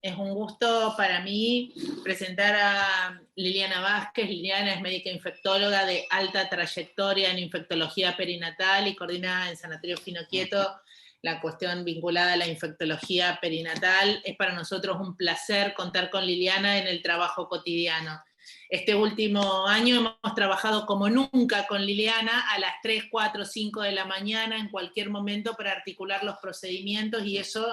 Es un gusto para mí presentar a Liliana Vázquez. Liliana es médica infectóloga de alta trayectoria en infectología perinatal y coordina en Sanatorio Fino Quieto la cuestión vinculada a la infectología perinatal. Es para nosotros un placer contar con Liliana en el trabajo cotidiano. Este último año hemos trabajado como nunca con Liliana a las 3, 4, 5 de la mañana, en cualquier momento, para articular los procedimientos, y eso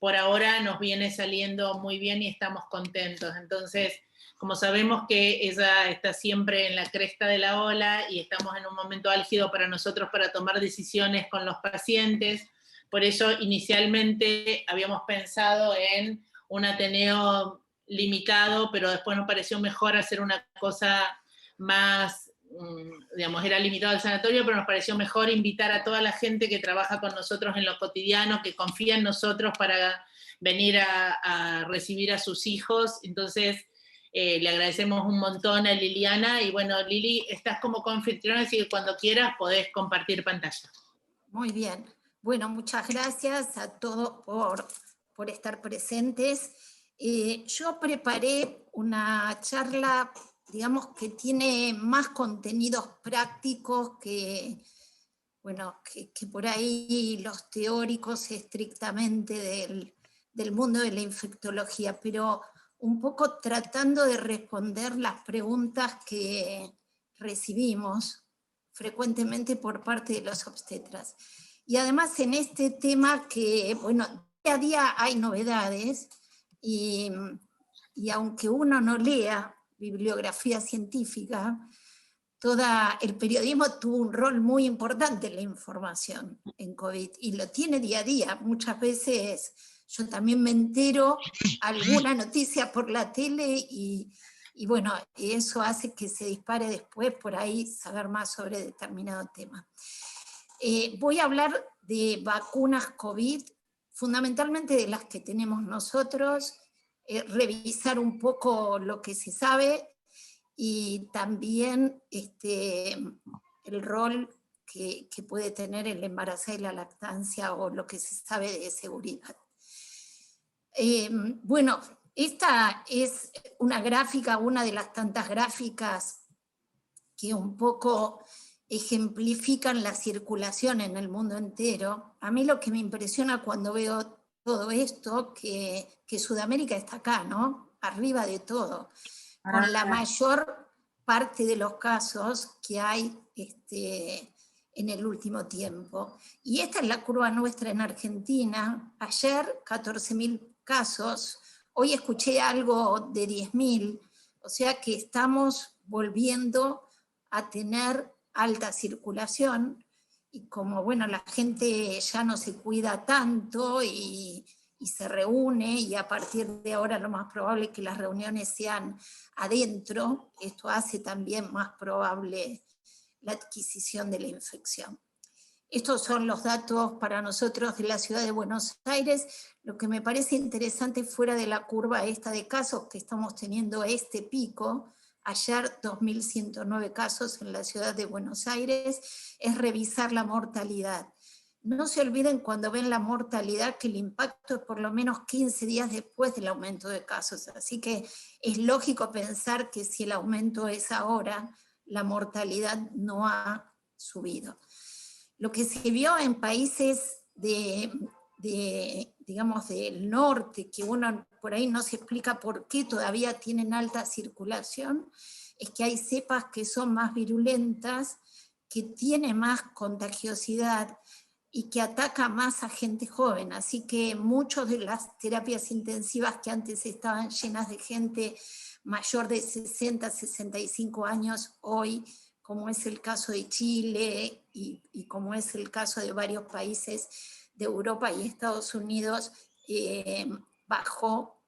por ahora nos viene saliendo muy bien y estamos contentos. Entonces, como sabemos que ella está siempre en la cresta de la ola y estamos en un momento álgido para nosotros para tomar decisiones con los pacientes, por eso inicialmente habíamos pensado en un Ateneo limitado, pero después nos pareció mejor hacer una cosa más, digamos, era limitado al sanatorio, pero nos pareció mejor invitar a toda la gente que trabaja con nosotros en lo cotidiano, que confía en nosotros para venir a recibir a sus hijos. Entonces, le agradecemos un montón a Liliana, y bueno, Lili, estás como coanfitriona, así que cuando quieras podés compartir pantalla. Muy bien. Bueno, muchas gracias a todos por estar presentes. Yo preparé una charla, digamos, que tiene más contenidos prácticos que por ahí los teóricos estrictamente del mundo de la infectología, pero un poco tratando de responder las preguntas que recibimos frecuentemente por parte de los obstetras. Y además en este tema que, bueno, día a día hay novedades, y aunque uno no lea bibliografía científica, el periodismo tuvo un rol muy importante en la información en COVID, y lo tiene día a día. Muchas veces yo también me entero alguna noticia por la tele, y bueno, eso hace que se dispare después por ahí saber más sobre determinado tema. Voy a hablar de vacunas COVID, fundamentalmente de las que tenemos nosotros, revisar un poco lo que se sabe, y también el rol que puede tener el embarazo y la lactancia, o lo que se sabe de seguridad. Bueno, esta es una gráfica, una de las tantas gráficas que un poco ejemplifican la circulación en el mundo entero. A mí lo que me impresiona cuando veo todo esto, que Sudamérica está acá, ¿no? Arriba de todo, con la mayor parte de los casos que hay en el último tiempo. Y esta es la curva nuestra en Argentina. Ayer 14.000 casos, hoy escuché algo de 10.000, o sea que estamos volviendo a tener alta circulación, y como bueno, la gente ya no se cuida tanto y se reúne, y a partir de ahora lo más probable es que las reuniones sean adentro, esto hace también más probable la adquisición de la infección. Estos son los datos para nosotros de la ciudad de Buenos Aires. Lo que me parece interesante, fuera de la curva esta de casos que estamos teniendo este pico, ayer 2.109 casos en la ciudad de Buenos Aires, es revisar la mortalidad. No se olviden, cuando ven la mortalidad, que el impacto es por lo menos 15 días después del aumento de casos, así que es lógico pensar que si el aumento es ahora, la mortalidad no ha subido. Lo que se vio en países digamos, del norte, que uno por ahí no se explica por qué todavía tienen alta circulación, es que hay cepas que son más virulentas, que tienen más contagiosidad y que ataca más a gente joven. Así que muchas de las terapias intensivas que antes estaban llenas de gente mayor de 60, 65 años, hoy, como es el caso de Chile y como es el caso de varios países de Europa y Estados Unidos, bajó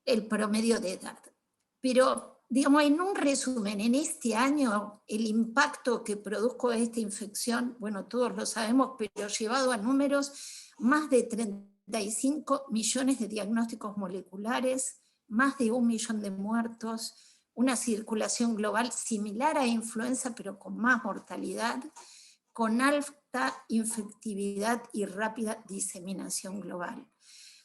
el promedio de edad. Pero, digamos, en un resumen, en este año, el impacto que produjo esta infección, bueno, todos lo sabemos, pero llevado a números, más de 35 millones de diagnósticos moleculares, más de 1 millón de muertos, una circulación global similar a influenza, pero con más mortalidad, con alta infectividad y rápida diseminación global.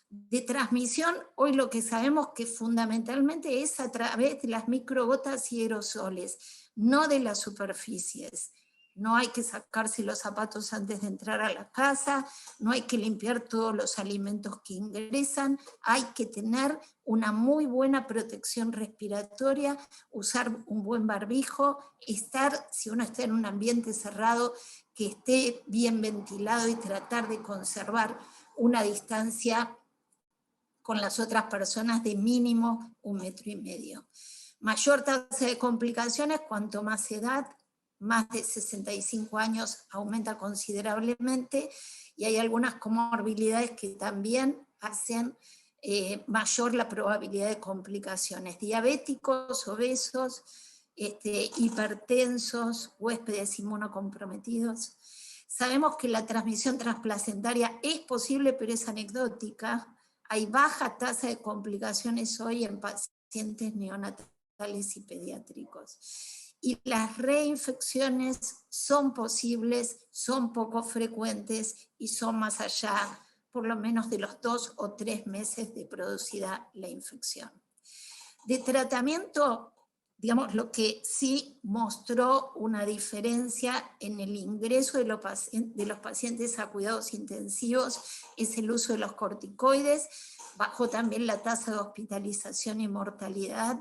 De transmisión, hoy lo que sabemos que fundamentalmente es a través de las microgotas y aerosoles, no de las superficies. No hay que sacarse los zapatos antes de entrar a la casa, no hay que limpiar todos los alimentos que ingresan, hay que tener una muy buena protección respiratoria, usar un buen barbijo, si uno está en un ambiente cerrado, que esté bien ventilado y tratar de conservar una distancia con las otras personas de mínimo 1,5 metros. Mayor tasa de complicaciones, cuanto más edad, más de 65 años aumenta considerablemente, y hay algunas comorbilidades que también hacen mayor la probabilidad de complicaciones. Diabéticos, obesos, hipertensos, huéspedes inmunocomprometidos. Sabemos que la transmisión transplacentaria es posible, pero es anecdótica. Hay baja tasa de complicaciones hoy en pacientes neonatales y pediátricos. Y las reinfecciones son posibles, son poco frecuentes y son más allá, por lo menos de los 2 o 3 meses de producida la infección. De tratamiento, digamos, lo que sí mostró una diferencia en el ingreso de los pacientes a cuidados intensivos es el uso de los corticoides, bajó también la tasa de hospitalización y mortalidad.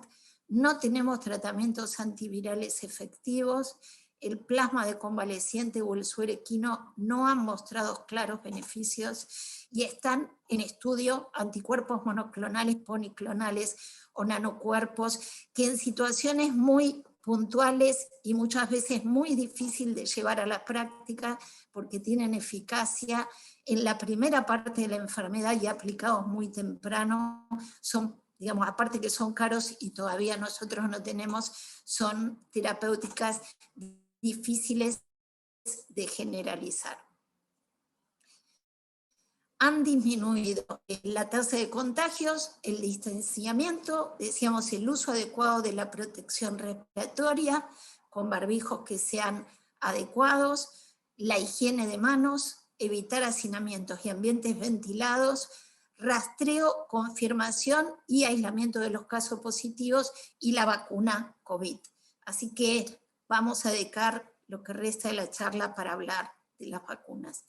No tenemos tratamientos antivirales efectivos, el plasma de convaleciente o el suero equino no han mostrado claros beneficios y están en estudio anticuerpos monoclonales, policlonales o nanocuerpos que en situaciones muy puntuales y muchas veces muy difícil de llevar a la práctica porque tienen eficacia en la primera parte de la enfermedad y aplicados muy temprano, son, digamos, aparte que son caros y todavía nosotros no tenemos, son terapéuticas difíciles de generalizar. Han disminuido la tasa de contagios, el distanciamiento, decíamos el uso adecuado de la protección respiratoria, con barbijos que sean adecuados, la higiene de manos, evitar hacinamientos y ambientes ventilados, rastreo, confirmación y aislamiento de los casos positivos y la vacuna COVID. Así que vamos a dedicar lo que resta de la charla para hablar de las vacunas.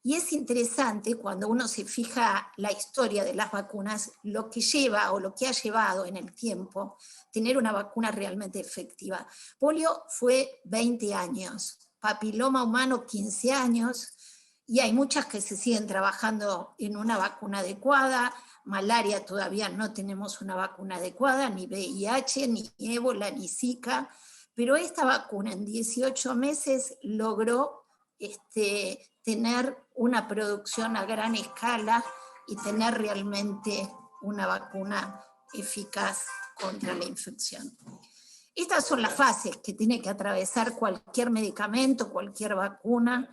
Y es interesante cuando uno se fija la historia de las vacunas, lo que lleva o lo que ha llevado en el tiempo tener una vacuna realmente efectiva. Polio fue 20 años, papiloma humano 15 años, y hay muchas que se siguen trabajando en una vacuna adecuada. Malaria todavía no tenemos una vacuna adecuada, ni VIH, ni ébola, ni Zika, pero esta vacuna en 18 meses logró tener una producción a gran escala y tener realmente una vacuna eficaz contra la infección. Estas son las fases que tiene que atravesar cualquier medicamento, cualquier vacuna,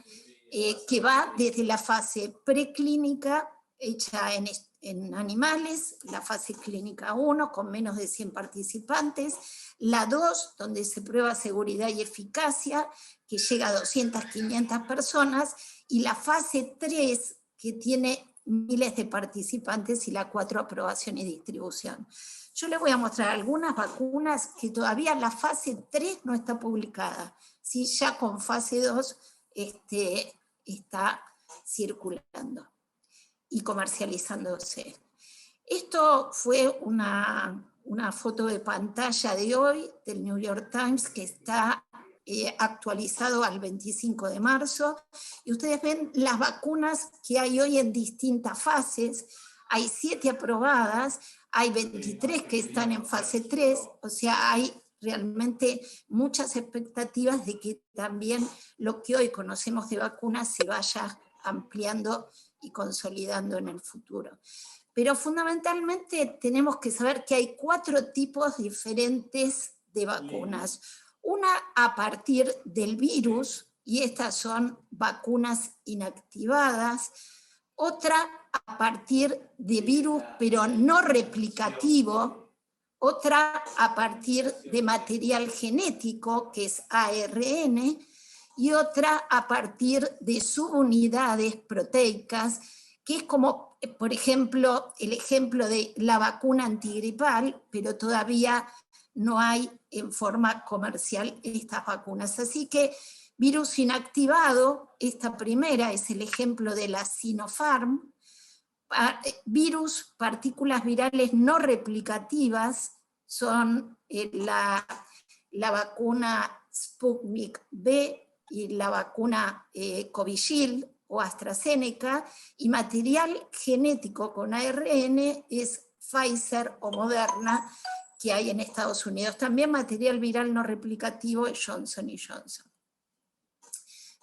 que va desde la fase preclínica, hecha en animales, la fase clínica 1, con menos de 100 participantes, la 2, donde se prueba seguridad y eficacia, que llega a 200, 500 personas, y la fase 3, que tiene miles de participantes, y la 4, aprobación y distribución. Yo les voy a mostrar algunas vacunas que todavía la fase 3 no está publicada, ¿sí? Ya con fase 2 está circulando y comercializándose. Esto fue una foto de pantalla de hoy del New York Times que está actualizado al 25 de marzo, y ustedes ven las vacunas que hay hoy en distintas fases. Hay 7 aprobadas, hay 23 que están en fase 3, o sea, hay realmente muchas expectativas de que también lo que hoy conocemos de vacunas se vaya ampliando y consolidando en el futuro. Pero fundamentalmente tenemos que saber que hay 4 tipos diferentes de vacunas. Una a partir del virus, y estas son vacunas inactivadas. Otra a partir de virus, pero no replicativo. Otra a partir de material genético, que es ARN, y otra a partir de subunidades proteicas, que es como por ejemplo, el ejemplo de la vacuna antigripal, pero todavía no hay en forma comercial estas vacunas. Así que virus inactivado, esta primera es el ejemplo de la Sinopharm. Virus, partículas virales no replicativas, son la vacuna Sputnik V y la vacuna Covishield o AstraZeneca, y material genético con ARN es Pfizer o Moderna, que hay en Estados Unidos. También material viral no replicativo es Johnson & Johnson.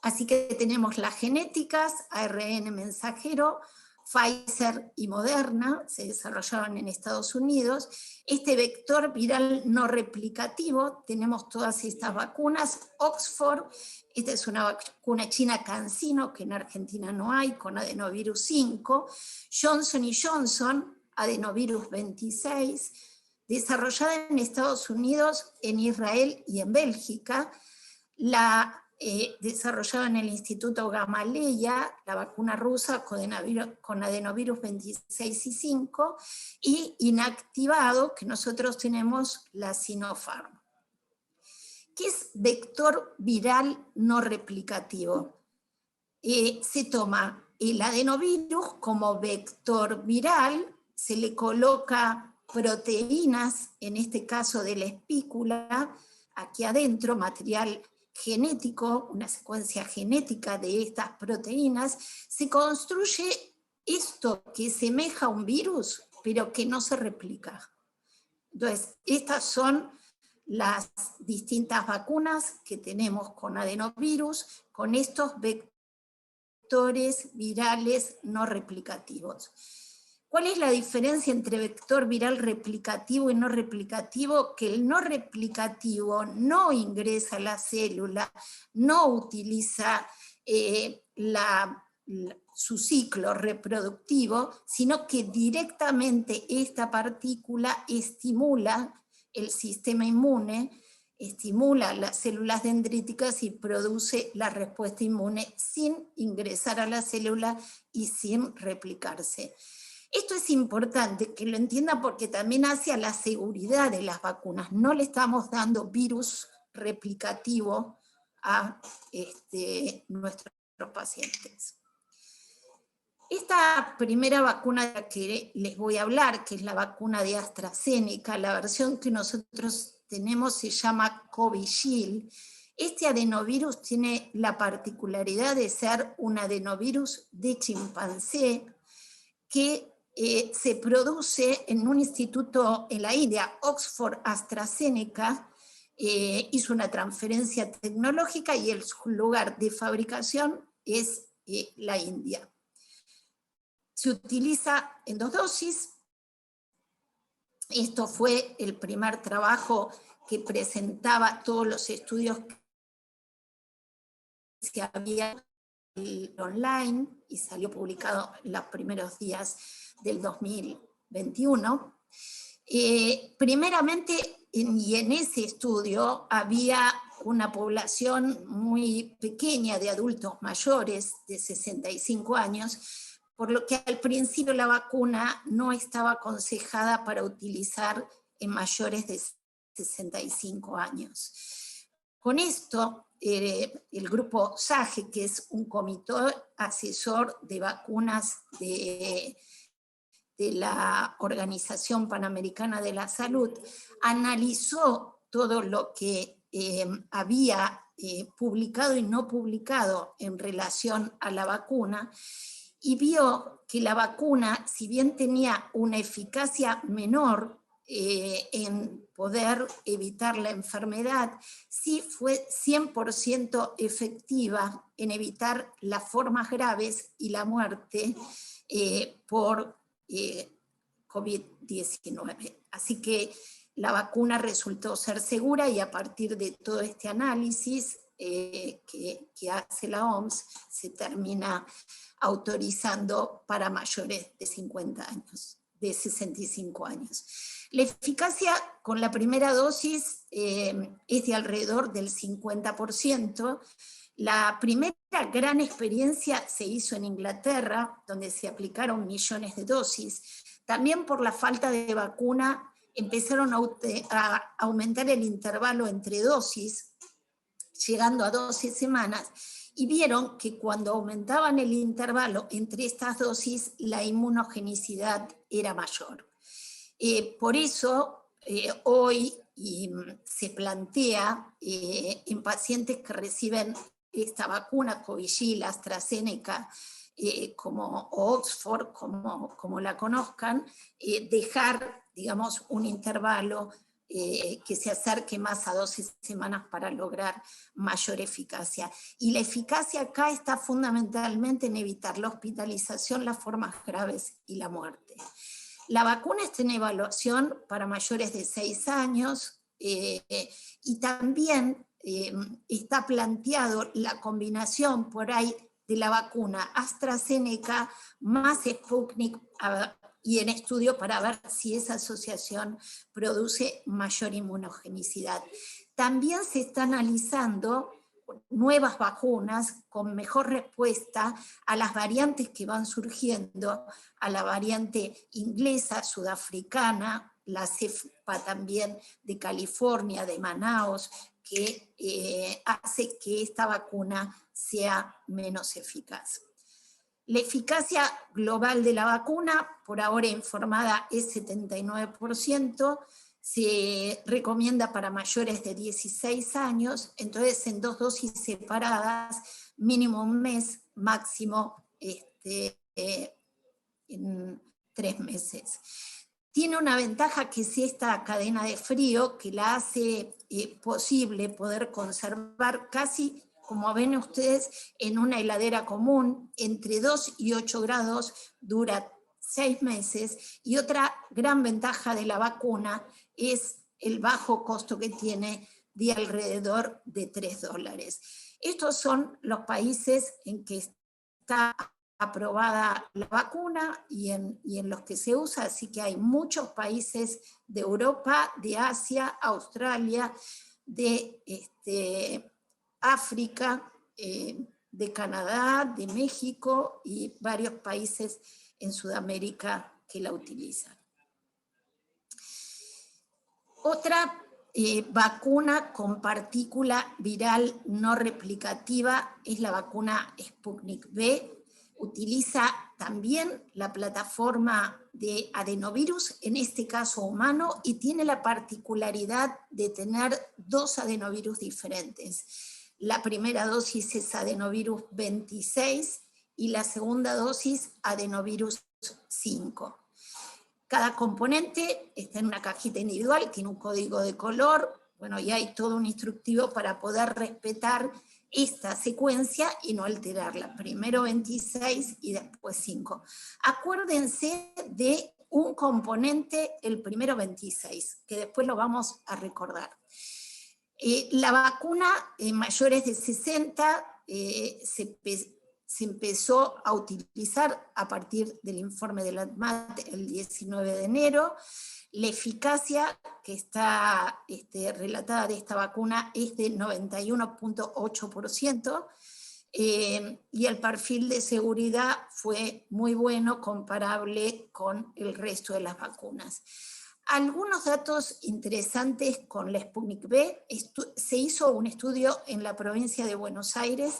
Así que tenemos las genéticas, ARN mensajero, Pfizer y Moderna, se desarrollaron en Estados Unidos. Este vector viral no replicativo, tenemos todas estas vacunas. Oxford, esta es una vacuna china CanSino, que en Argentina no hay, con adenovirus 5. Johnson & Johnson, adenovirus 26, desarrollada en Estados Unidos, en Israel y en Bélgica. Desarrollada en el Instituto Gamaleya, la vacuna rusa con adenovirus 26 y 5, y inactivado, que nosotros tenemos la Sinopharm. ¿Qué es vector viral no replicativo? Se toma el adenovirus como vector viral, se le coloca proteínas, en este caso de la espícula, aquí adentro, material genético, una secuencia genética de estas proteínas, se construye esto que semeja a un virus, pero que no se replica. Entonces, estas son las distintas vacunas que tenemos con adenovirus, con estos vectores virales no replicativos. ¿Cuál es la diferencia entre vector viral replicativo y no replicativo? Que el no replicativo no ingresa a la célula, no utiliza su ciclo reproductivo, sino que directamente esta partícula estimula el sistema inmune, estimula las células dendríticas y produce la respuesta inmune sin ingresar a la célula y sin replicarse. Esto es importante que lo entiendan porque también hace a la seguridad de las vacunas. No le estamos dando virus replicativo a nuestros pacientes. Esta primera vacuna de la que les voy a hablar, que es la vacuna de AstraZeneca, la versión que nosotros tenemos se llama Covishield. Este adenovirus tiene la particularidad de ser un adenovirus de chimpancé que se produce en un instituto en la India, Oxford AstraZeneca, hizo una transferencia tecnológica y el lugar de fabricación es la India. Se utiliza en 2 dosis. Esto fue el primer trabajo que presentaba todos los estudios que había online y salió publicado en los primeros días del 2021. Primeramente, y en ese estudio había una población muy pequeña de adultos mayores de 65 años, por lo que al principio la vacuna no estaba aconsejada para utilizar en mayores de 65 años. Con esto, el grupo SAGE, que es un comité asesor de vacunas de la Organización Panamericana de la Salud, analizó todo lo que había publicado y no publicado en relación a la vacuna, y vio que la vacuna, si bien tenía una eficacia menor en poder evitar la enfermedad, sí fue 100% efectiva en evitar las formas graves y la muerte por COVID-19. Así que la vacuna resultó ser segura y a partir de todo este análisis que hace la OMS se termina autorizando para mayores de 50 años, de 65 años. La eficacia con la primera dosis es de alrededor del 50%, La primera gran experiencia se hizo en Inglaterra, donde se aplicaron millones de dosis. También por la falta de vacuna empezaron a aumentar el intervalo entre dosis, llegando a 12 semanas, y vieron que cuando aumentaban el intervalo entre estas dosis, la inmunogenicidad era mayor. Por eso, hoy se plantea en pacientes que reciben esta vacuna, Covishield, AstraZeneca, como Oxford, como la conozcan, dejar, digamos, un intervalo que se acerque más a 12 semanas para lograr mayor eficacia. Y la eficacia acá está fundamentalmente en evitar la hospitalización, las formas graves y la muerte. La vacuna está en evaluación para mayores de 6 años y también está planteado la combinación por ahí de la vacuna AstraZeneca más Sputnik y en estudio para ver si esa asociación produce mayor inmunogenicidad. También se está analizando nuevas vacunas con mejor respuesta a las variantes que van surgiendo, a la variante inglesa, sudafricana, la cepa también de California, de Manaus, que hace que esta vacuna sea menos eficaz. La eficacia global de la vacuna, por ahora informada, es 79%, se recomienda para mayores de 16 años, entonces en 2 dosis separadas, mínimo un mes, máximo en 3 meses. Tiene una ventaja que es esta cadena de frío que la hace posible poder conservar casi, como ven ustedes, en una heladera común, entre 2 y 8 grados, dura 6 meses, y otra gran ventaja de la vacuna es el bajo costo que tiene de alrededor de $3. Estos son los países en que está aprobada la vacuna y en los que se usa, así que hay muchos países de Europa, de Asia, Australia, de África, de Canadá, de México y varios países en Sudamérica que la utilizan. Otra vacuna con partícula viral no replicativa es la vacuna Sputnik V. Utiliza también la plataforma de adenovirus, en este caso humano, y tiene la particularidad de tener 2 adenovirus diferentes. La primera dosis es adenovirus 26 y la segunda dosis adenovirus 5. Cada componente está en una cajita individual, tiene un código de color, bueno, y hay todo un instructivo para poder respetar esta secuencia y no alterarla. Primero 26 y después 5. Acuérdense de un componente, el primero 26, que después lo vamos a recordar. La vacuna en mayores de 60 se empezó a utilizar a partir del informe de la ANMAT el 19 de enero. La eficacia que está relatada de esta vacuna es de 91.8%, y el perfil de seguridad fue muy bueno, comparable con el resto de las vacunas. Algunos datos interesantes con la Sputnik V: se hizo un estudio en la provincia de Buenos Aires,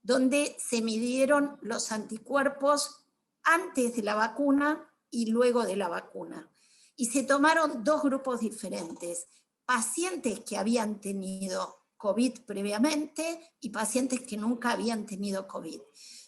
donde se midieron los anticuerpos antes de la vacuna y luego de la vacuna. Y se tomaron 2 grupos diferentes: pacientes que habían tenido COVID previamente y pacientes que nunca habían tenido COVID.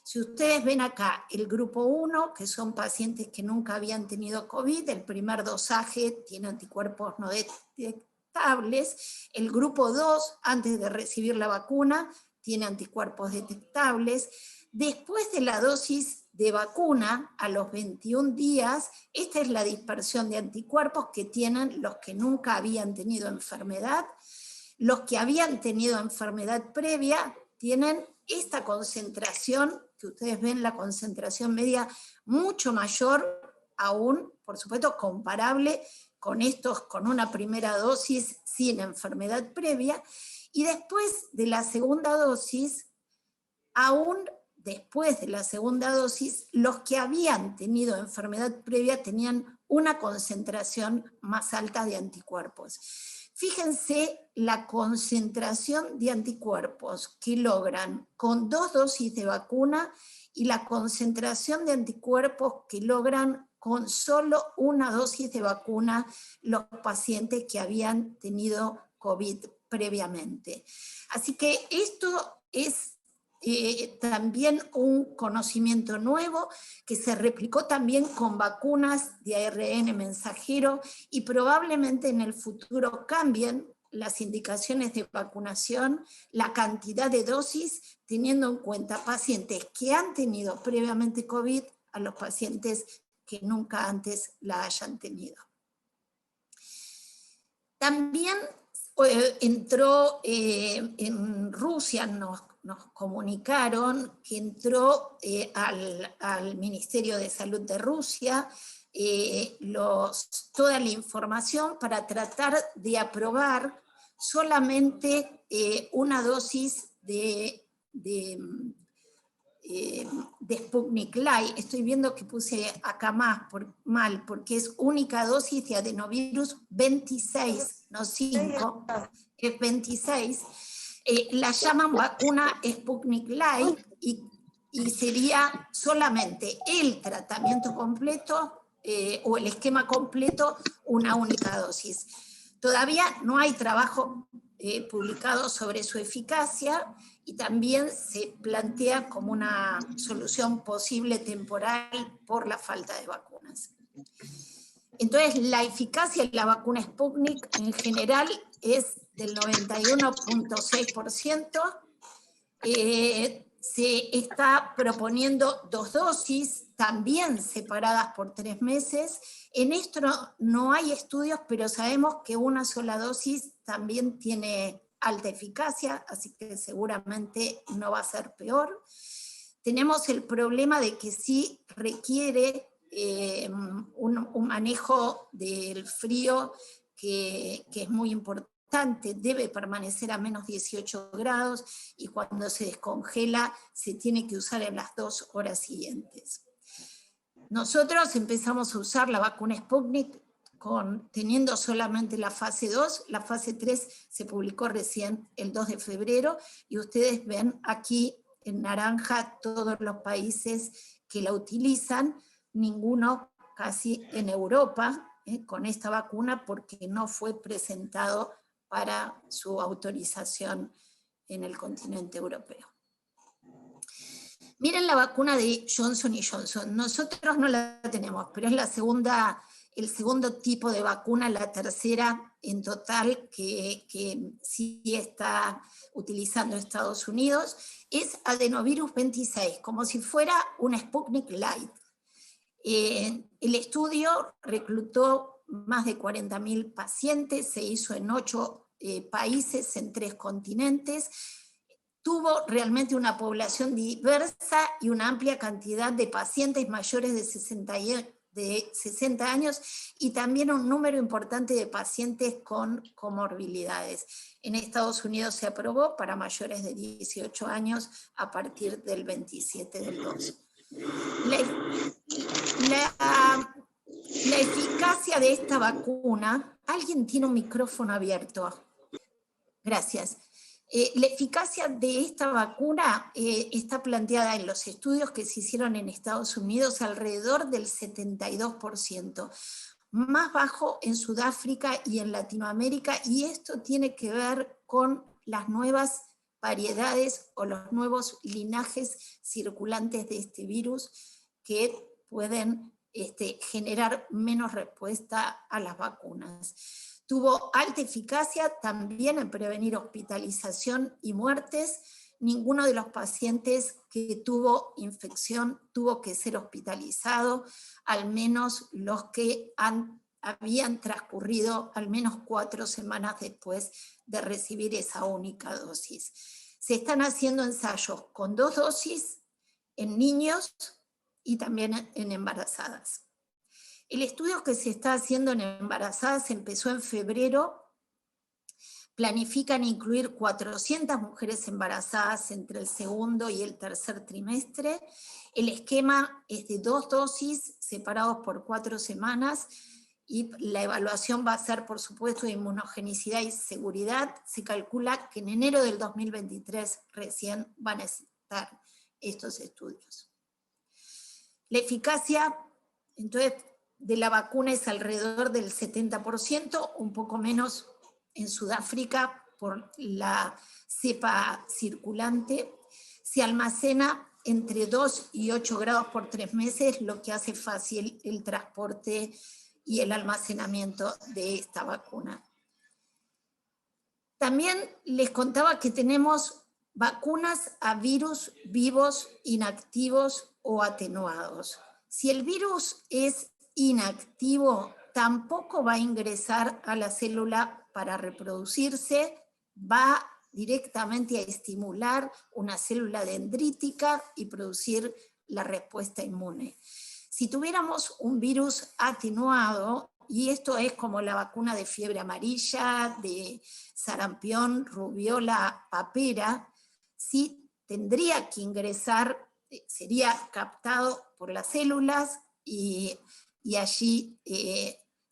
Si ustedes ven acá el grupo 1, que son pacientes que nunca habían tenido COVID, el primer dosaje tiene anticuerpos no detectables. El grupo 2, antes de recibir la vacuna, tiene anticuerpos detectables. Después de la dosis de vacuna, a los 21 días, esta es la dispersión de anticuerpos que tienen los que nunca habían tenido enfermedad. Los que habían tenido enfermedad previa tienen esta concentración, que ustedes ven la concentración media mucho mayor aún, por supuesto comparable con estos con una primera dosis sin enfermedad previa. Y después de la segunda dosis, aún después de la segunda dosis, los que habían tenido enfermedad previa tenían una concentración más alta de anticuerpos. Fíjense la concentración de anticuerpos que logran con 2 dosis de vacuna y la concentración de anticuerpos que logran con solo una dosis de vacuna los pacientes que habían tenido COVID previamente. Así que esto es también un conocimiento nuevo que se replicó también con vacunas de ARN mensajero y probablemente en el futuro cambien las indicaciones de vacunación, la cantidad de dosis, teniendo en cuenta pacientes que han tenido previamente COVID a los pacientes que nunca antes la hayan tenido. También entró en Rusia, nos comunicaron que entró al Ministerio de Salud de Rusia toda la información para tratar de aprobar solamente una dosis de Sputnik Light. Estoy viendo que puse acá mal, porque es única dosis de adenovirus 26, no 5, es 26. La llaman vacuna Sputnik Light y sería solamente el tratamiento completo o el esquema completo, una única dosis. Todavía no hay trabajo publicado sobre su eficacia y también se plantea como una solución posible temporal por la falta de vacunas. Entonces, la eficacia de la vacuna Sputnik en general es del 91.6%. Se está proponiendo 2 dosis, también separadas por 3 meses. En esto no hay estudios, pero sabemos que una sola dosis también tiene alta eficacia, así que seguramente no va a ser peor. Tenemos el problema de que sí requiere un manejo del frío que es muy importante, debe permanecer a menos 18 grados y cuando se descongela se tiene que usar en las 2 horas siguientes. Nosotros empezamos a usar la vacuna Sputnik teniendo solamente la fase 2, la fase 3 se publicó recién el 2 de febrero y ustedes ven aquí en naranja todos los países que la utilizan, ninguno casi en Europa con esta vacuna porque no fue presentado para su autorización en el continente europeo. Miren la vacuna de Johnson & Johnson, nosotros no la tenemos, pero es el segundo tipo de vacuna, la tercera en total que sí está utilizando Estados Unidos, es adenovirus 26, como si fuera una Sputnik Light. El estudio reclutó más de 40.000 pacientes, se hizo en 8 países, en 3 continentes, tuvo realmente una población diversa y una amplia cantidad de pacientes mayores de 60 años y también un número importante de pacientes con comorbilidades. En Estados Unidos se aprobó para mayores de 18 años a partir del 27 del 2. La eficacia de esta vacuna, alguien tiene un micrófono abierto, gracias. La eficacia de esta vacuna está planteada en los estudios que se hicieron en Estados Unidos alrededor del 72%, más bajo en Sudáfrica y en Latinoamérica, y esto tiene que ver con las nuevas variedades o los nuevos linajes circulantes de este virus que pueden generar menos respuesta a las vacunas. Tuvo alta eficacia también en prevenir hospitalización y muertes. Ninguno de los pacientes que tuvo infección tuvo que ser hospitalizado, al menos los que habían transcurrido al menos 4 semanas después de recibir esa única dosis. Se están haciendo ensayos con 2 dosis en niños y también en embarazadas. El estudio que se está haciendo en embarazadas empezó en febrero planifican incluir 400 mujeres embarazadas entre el segundo y el tercer trimestre. El esquema es de 2 dosis separados por 4 semanas, y la evaluación va a ser, por supuesto, de inmunogenicidad y seguridad. Se calcula que en enero del 2023 recién van a estar estos estudios. La eficacia, entonces, de la vacuna es alrededor del 70%, un poco menos en Sudáfrica por la cepa circulante. Se almacena entre 2 y 8 grados por 3 meses, lo que hace fácil el transporte y el almacenamiento de esta vacuna. También les contaba que tenemos vacunas a virus vivos, inactivos o atenuados. Si el virus es inactivo, tampoco va a ingresar a la célula para reproducirse, va directamente a estimular una célula dendrítica y producir la respuesta inmune. Si tuviéramos un virus atenuado, y esto es como la vacuna de fiebre amarilla, de sarampión, rubiola, papera, sí tendría que ingresar, sería captado por las células y allí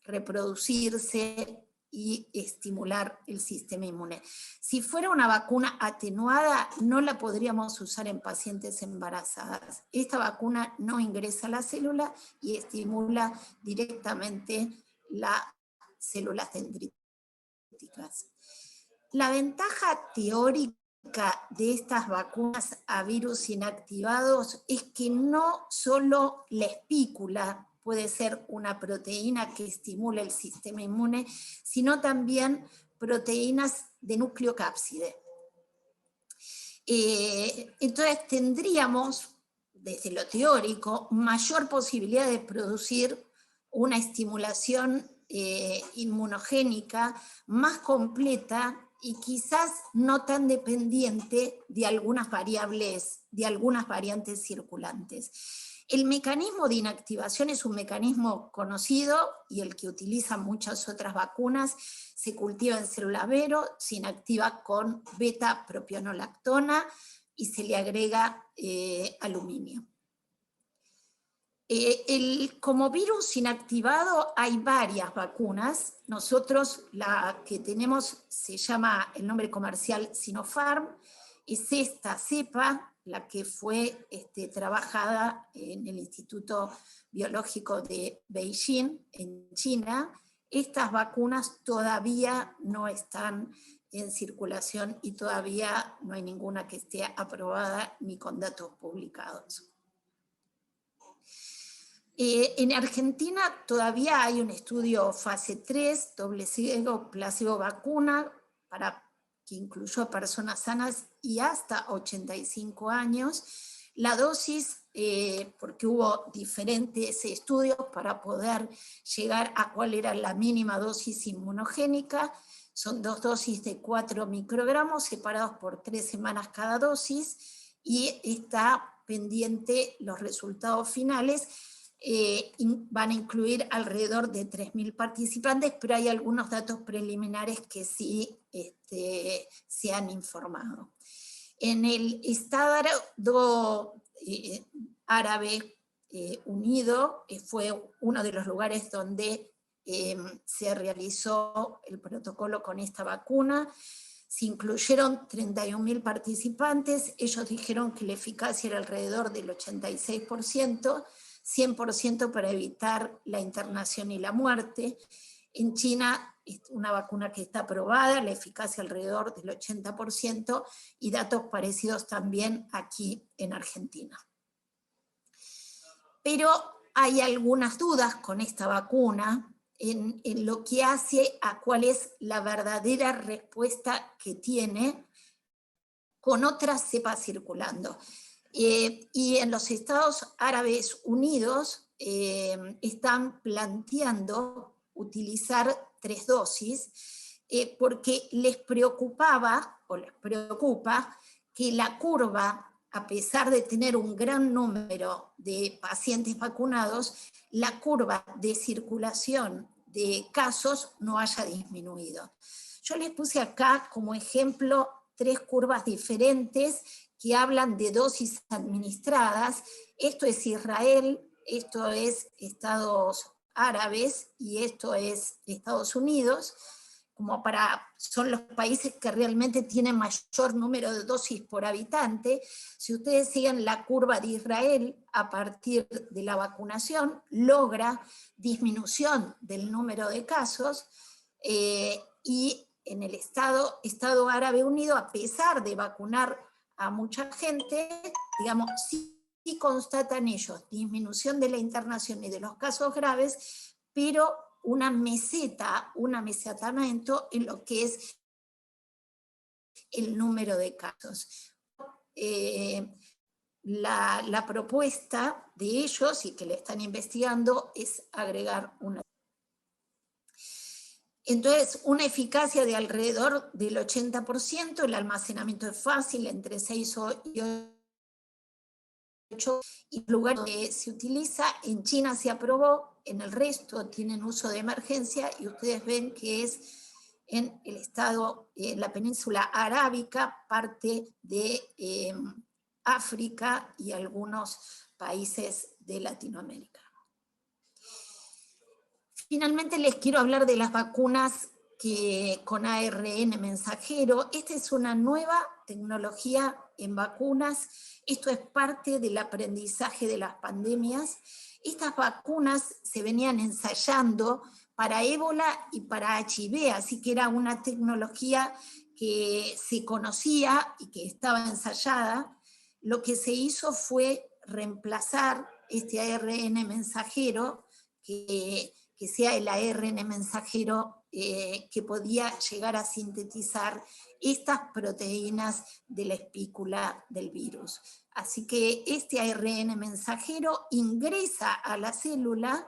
reproducirse y estimular el sistema inmune. Si fuera una vacuna atenuada, no la podríamos usar en pacientes embarazadas. Esta vacuna no ingresa a la célula y estimula directamente las células dendríticas. La ventaja teórica de estas vacunas a virus inactivados es que no solo la espícula puede ser una proteína que estimula el sistema inmune, sino también proteínas de núcleo cápside. Entonces tendríamos, desde lo teórico, mayor posibilidad de producir una estimulación inmunogénica más completa y quizás no tan dependiente de algunas variables, de algunas variantes circulantes. El mecanismo de inactivación es un mecanismo conocido y el que utilizan muchas otras vacunas. Se cultiva en célula Vero, se inactiva con beta-propionolactona y se le agrega aluminio. Como virus inactivado hay varias vacunas. Nosotros la que tenemos se llama, el nombre comercial, Sinopharm. Es esta cepa la que fue trabajada en el Instituto Biológico de Beijing, en China. Estas vacunas todavía no están en circulación y todavía no hay ninguna que esté aprobada ni con datos publicados. En Argentina todavía hay un estudio fase 3, doble ciego, placebo vacuna, que incluyó a personas sanas y hasta 85 años. La dosis, porque hubo diferentes estudios para poder llegar a cuál era la mínima dosis inmunogénica, son 2 dosis de 4 microgramos separados por 3 semanas cada dosis, y está pendiente los resultados finales. Van a incluir alrededor de 3.000 participantes, pero hay algunos datos preliminares que sí se han informado. En el Estado Árabe Unido fue uno de los lugares donde se realizó el protocolo con esta vacuna. Se incluyeron 31.000 participantes, ellos dijeron que la eficacia era alrededor del 86%, 100% para evitar la internación y la muerte. En China es una vacuna que está aprobada, la eficacia alrededor del 80%, y datos parecidos también aquí en Argentina. Pero hay algunas dudas con esta vacuna en lo que hace a cuál es la verdadera respuesta que tiene con otras cepas circulando. Y en los Estados Árabes Unidos están planteando utilizar 3 dosis porque les preocupaba, o les preocupa, que la curva, a pesar de tener un gran número de pacientes vacunados, la curva de circulación de casos no haya disminuido. Yo les puse acá como ejemplo 3 curvas diferentes que hablan de dosis administradas. Esto es Israel, esto es Estados Árabes y esto es Estados Unidos, son los países que realmente tienen mayor número de dosis por habitante. Si ustedes siguen la curva de Israel, a partir de la vacunación, logra disminución del número de casos, y en el Estado Árabe Unido, a pesar de vacunar a mucha gente, digamos, sí constatan ellos disminución de la internación y de los casos graves, pero una meseta, un amesetamiento en lo que es el número de casos. La propuesta de ellos, y que le están investigando, es agregar una. Entonces, una eficacia de alrededor del 80%, el almacenamiento es fácil, entre 6 y 8, y el lugar donde se utiliza, en China se aprobó, en el resto tienen uso de emergencia, y ustedes ven que es en el estado, en la península arábica, parte de África y algunos países de Latinoamérica. Finalmente les quiero hablar de las vacunas con ARN mensajero. Esta es una nueva tecnología en vacunas. Esto es parte del aprendizaje de las pandemias. Estas vacunas se venían ensayando para ébola y para HIV, así que era una tecnología que se conocía y que estaba ensayada. Lo que se hizo fue reemplazar este ARN mensajero, que sea el ARN mensajero que podía llegar a sintetizar estas proteínas de la espícula del virus. Así que este ARN mensajero ingresa a la célula,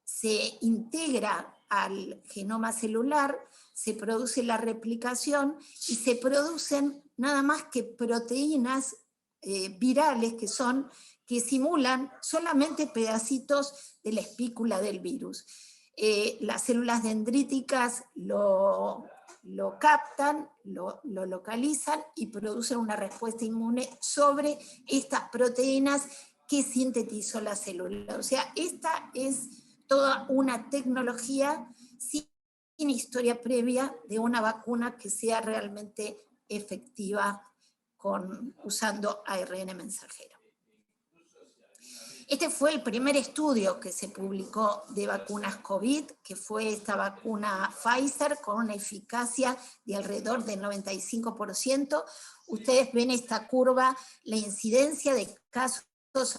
se integra al genoma celular, se produce la replicación y se producen nada más que proteínas virales que simulan solamente pedacitos de la espícula del virus. Las células dendríticas lo captan, lo localizan y producen una respuesta inmune sobre estas proteínas que sintetizó la célula. O sea, esta es toda una tecnología sin historia previa de una vacuna que sea realmente efectiva usando ARN mensajero. Este fue el primer estudio que se publicó de vacunas COVID, que fue esta vacuna Pfizer, con una eficacia de alrededor del 95%. Ustedes ven esta curva, la incidencia de casos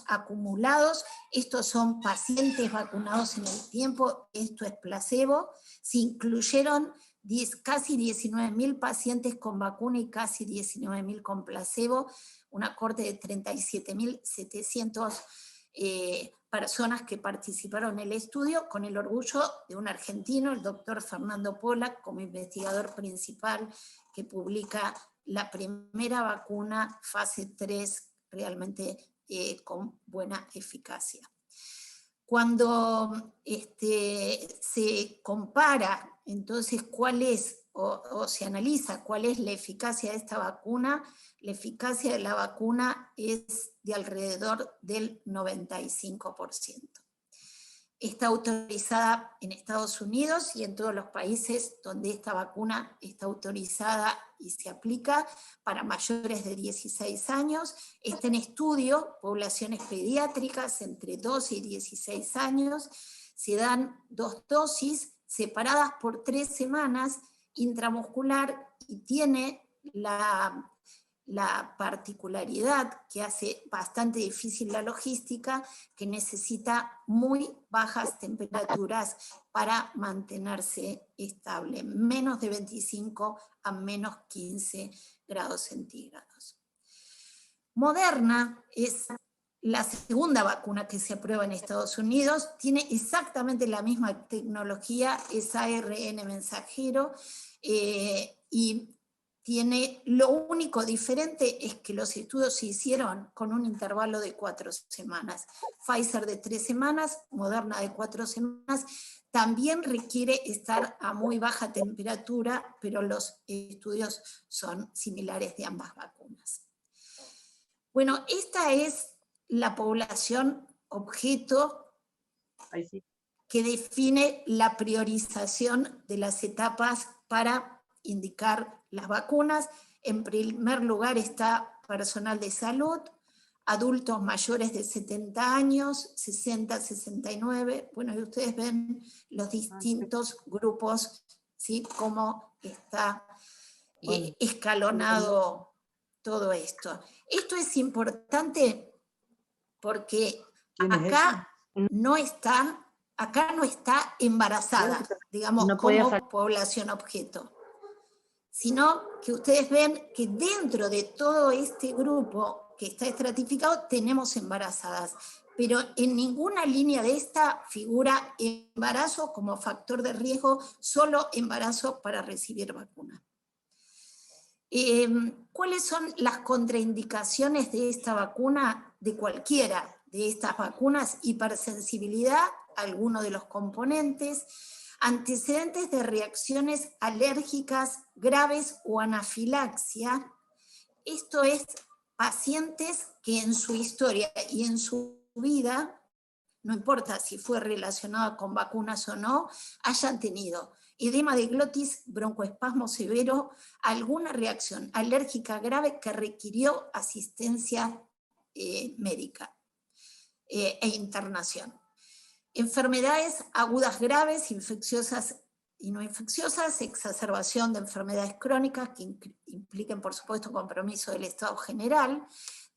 acumulados. Estos son pacientes vacunados en el tiempo, esto es placebo. Se incluyeron casi 19.000 pacientes con vacuna y casi 19.000 con placebo, una corte de 37.700 personas que participaron en el estudio, con el orgullo de un argentino, el doctor Fernando Pollack, como investigador principal, que publica la primera vacuna fase 3 realmente con buena eficacia. Cuando se compara entonces cuál es, o se analiza cuál es la eficacia de esta vacuna, la eficacia de la vacuna es de alrededor del 95%. Está autorizada en Estados Unidos y en todos los países donde esta vacuna está autorizada y se aplica para mayores de 16 años. Está en estudio poblaciones pediátricas entre 12 y 16 años. Se dan 2 dosis separadas por 3 semanas intramuscular y tiene la particularidad que hace bastante difícil la logística, que necesita muy bajas temperaturas para mantenerse estable, menos de 25 a menos 15 grados centígrados. Moderna es la segunda vacuna que se aprueba en Estados Unidos, tiene exactamente la misma tecnología, es ARN mensajero, y lo único diferente es que los estudios se hicieron con un intervalo de 4 semanas. Pfizer de 3 semanas, Moderna de 4 semanas, también requiere estar a muy baja temperatura, pero los estudios son similares de ambas vacunas. Bueno, esta es la población objeto que define la priorización de las etapas para indicar las vacunas. En primer lugar está personal de salud, adultos mayores de 70 años, 60, 69, bueno, y ustedes ven los distintos grupos, ¿sí? Cómo está escalonado todo esto. Esto es importante porque acá no está embarazada, digamos, como población objeto, sino que ustedes ven que dentro de todo este grupo que está estratificado tenemos embarazadas, pero en ninguna línea de esta figura embarazo como factor de riesgo, solo embarazo para recibir vacuna. ¿Cuáles son las contraindicaciones de esta vacuna, de cualquiera de estas vacunas? Hipersensibilidad a alguno de los componentes, antecedentes de reacciones alérgicas graves o anafilaxia. Esto es pacientes que en su historia y en su vida, no importa si fue relacionada con vacunas o no, hayan tenido edema de glotis, broncoespasmo severo, alguna reacción alérgica grave que requirió asistencia médica e internación. Enfermedades agudas graves, infecciosas y no infecciosas, exacerbación de enfermedades crónicas que impliquen, por supuesto, compromiso del estado general.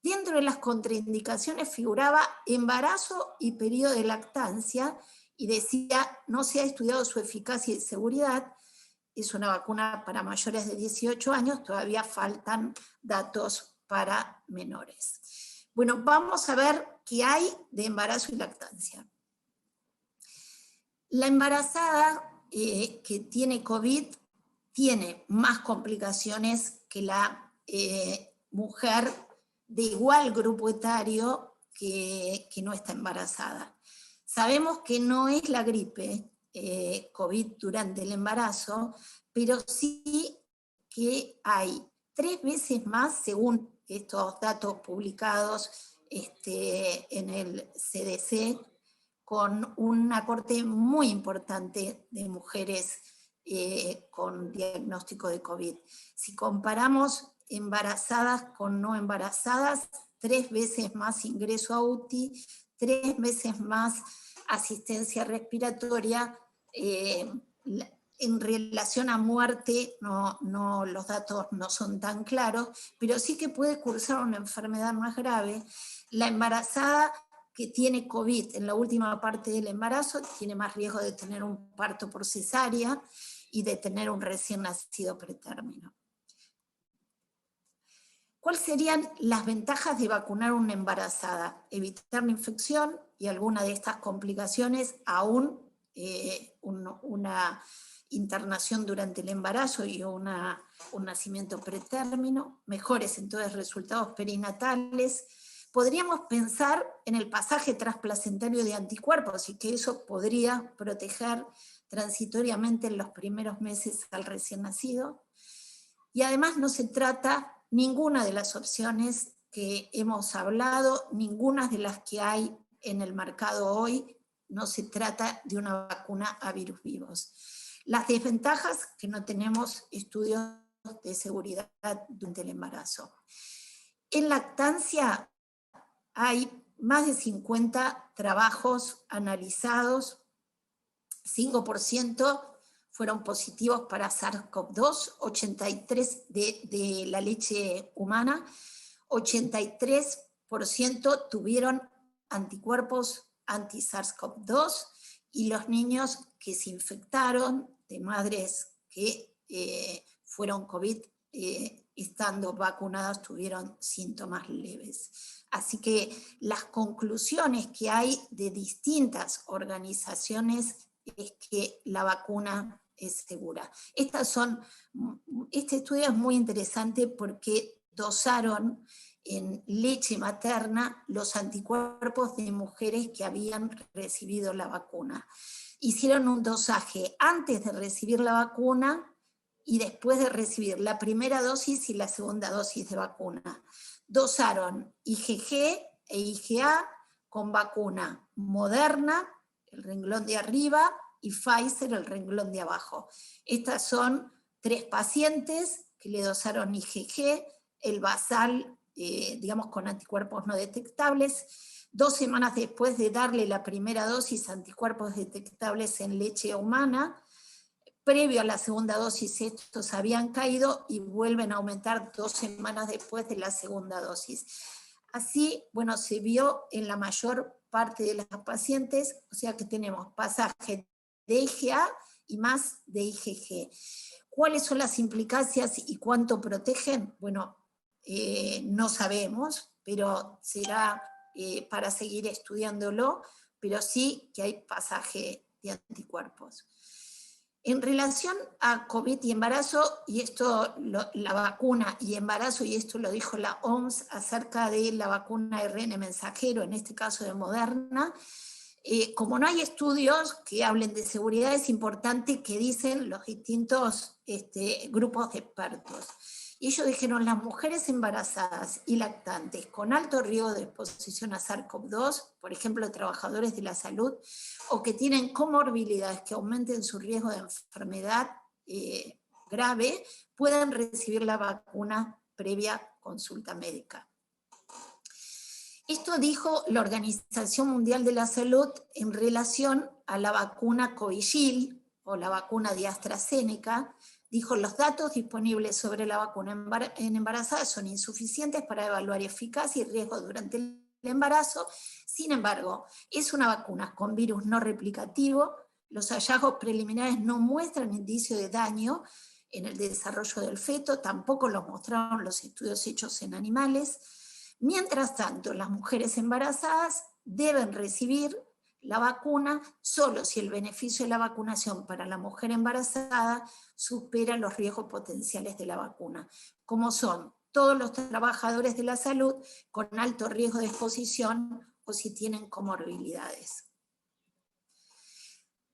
Dentro de las contraindicaciones figuraba embarazo y periodo de lactancia, y decía, no se ha estudiado su eficacia y seguridad, es una vacuna para mayores de 18 años, todavía faltan datos para menores. Bueno, vamos a ver qué hay de embarazo y lactancia. La embarazada que tiene COVID tiene más complicaciones que la mujer de igual grupo etario que no está embarazada. Sabemos que no es la gripe COVID durante el embarazo, pero sí que hay 3 veces más, según estos datos publicados en el CDC, con un aporte muy importante de mujeres con diagnóstico de COVID. Si comparamos embarazadas con no embarazadas, 3 veces más ingreso a UTI, 3 veces más asistencia respiratoria. En relación a muerte, los datos no son tan claros, pero sí que puede cursar una enfermedad más grave. La embarazada que tiene COVID en la última parte del embarazo tiene más riesgo de tener un parto por cesárea y de tener un recién nacido pretérmino. ¿Cuáles serían las ventajas de vacunar a una embarazada? Evitar la infección y alguna de estas complicaciones, aún una internación durante el embarazo y un nacimiento pretérmino, mejores entonces resultados perinatales. Podríamos pensar en el pasaje transplacentario de anticuerpos y que eso podría proteger transitoriamente en los primeros meses al recién nacido. Y además no se trata ninguna de las opciones que hemos hablado, ninguna de las que hay en el mercado hoy, no se trata de una vacuna a virus vivos. Las desventajas, que no tenemos estudios de seguridad durante el embarazo. En lactancia hay más de 50 trabajos analizados, 5% fueron positivos para SARS-CoV-2, 83% de la leche humana, 83% tuvieron anticuerpos anti-SARS-CoV-2, y los niños que se infectaron de madres que fueron COVID estando vacunadas tuvieron síntomas leves. Así que las conclusiones que hay de distintas organizaciones es que la vacuna es segura. Este estudio es muy interesante porque dosaron en leche materna los anticuerpos de mujeres que habían recibido la vacuna. hicieron un dosaje antes de recibir la vacuna y después de recibir la primera dosis y la segunda dosis de vacuna. Dosaron IgG e IgA con vacuna Moderna, el renglón de arriba, y Pfizer, el renglón de abajo. Estas son 3 pacientes que le dosaron IgG, el basal, digamos, con anticuerpos no detectables. 2 semanas después de darle la primera dosis, anticuerpos detectables en leche humana. Previo a la segunda dosis estos habían caído y vuelven a aumentar 2 semanas después de la segunda dosis. Así, bueno, se vio en la mayor parte de las pacientes, o sea que tenemos pasaje de IgA y más de IgG. ¿Cuáles son las implicancias y cuánto protegen? Bueno, no sabemos, pero será para seguir estudiándolo, pero sí que hay pasaje de anticuerpos. En relación a COVID y embarazo, y esto, la vacuna y embarazo, y esto lo dijo la OMS acerca de la vacuna ARN mensajero, en este caso de Moderna, como no hay estudios que hablen de seguridad, es importante que dicen los distintos grupos de expertos. Y ellos dijeron, las mujeres embarazadas y lactantes con alto riesgo de exposición a SARS-CoV-2, por ejemplo, trabajadores de la salud, o que tienen comorbilidades que aumenten su riesgo de enfermedad grave, pueden recibir la vacuna previa consulta médica. Esto dijo la Organización Mundial de la Salud en relación a la vacuna Covishield, o la vacuna de AstraZeneca. Dijo, los datos disponibles sobre la vacuna en embarazadas son insuficientes para evaluar eficacia y riesgo durante el embarazo. Sin embargo, es una vacuna con virus no replicativo. Los hallazgos preliminares no muestran indicio de daño en el desarrollo del feto, tampoco los mostraron los estudios hechos en animales. Mientras tanto, las mujeres embarazadas deben recibir la vacuna solo si el beneficio de la vacunación para la mujer embarazada supera los riesgos potenciales de la vacuna, como son todos los trabajadores de la salud con alto riesgo de exposición o si tienen comorbilidades.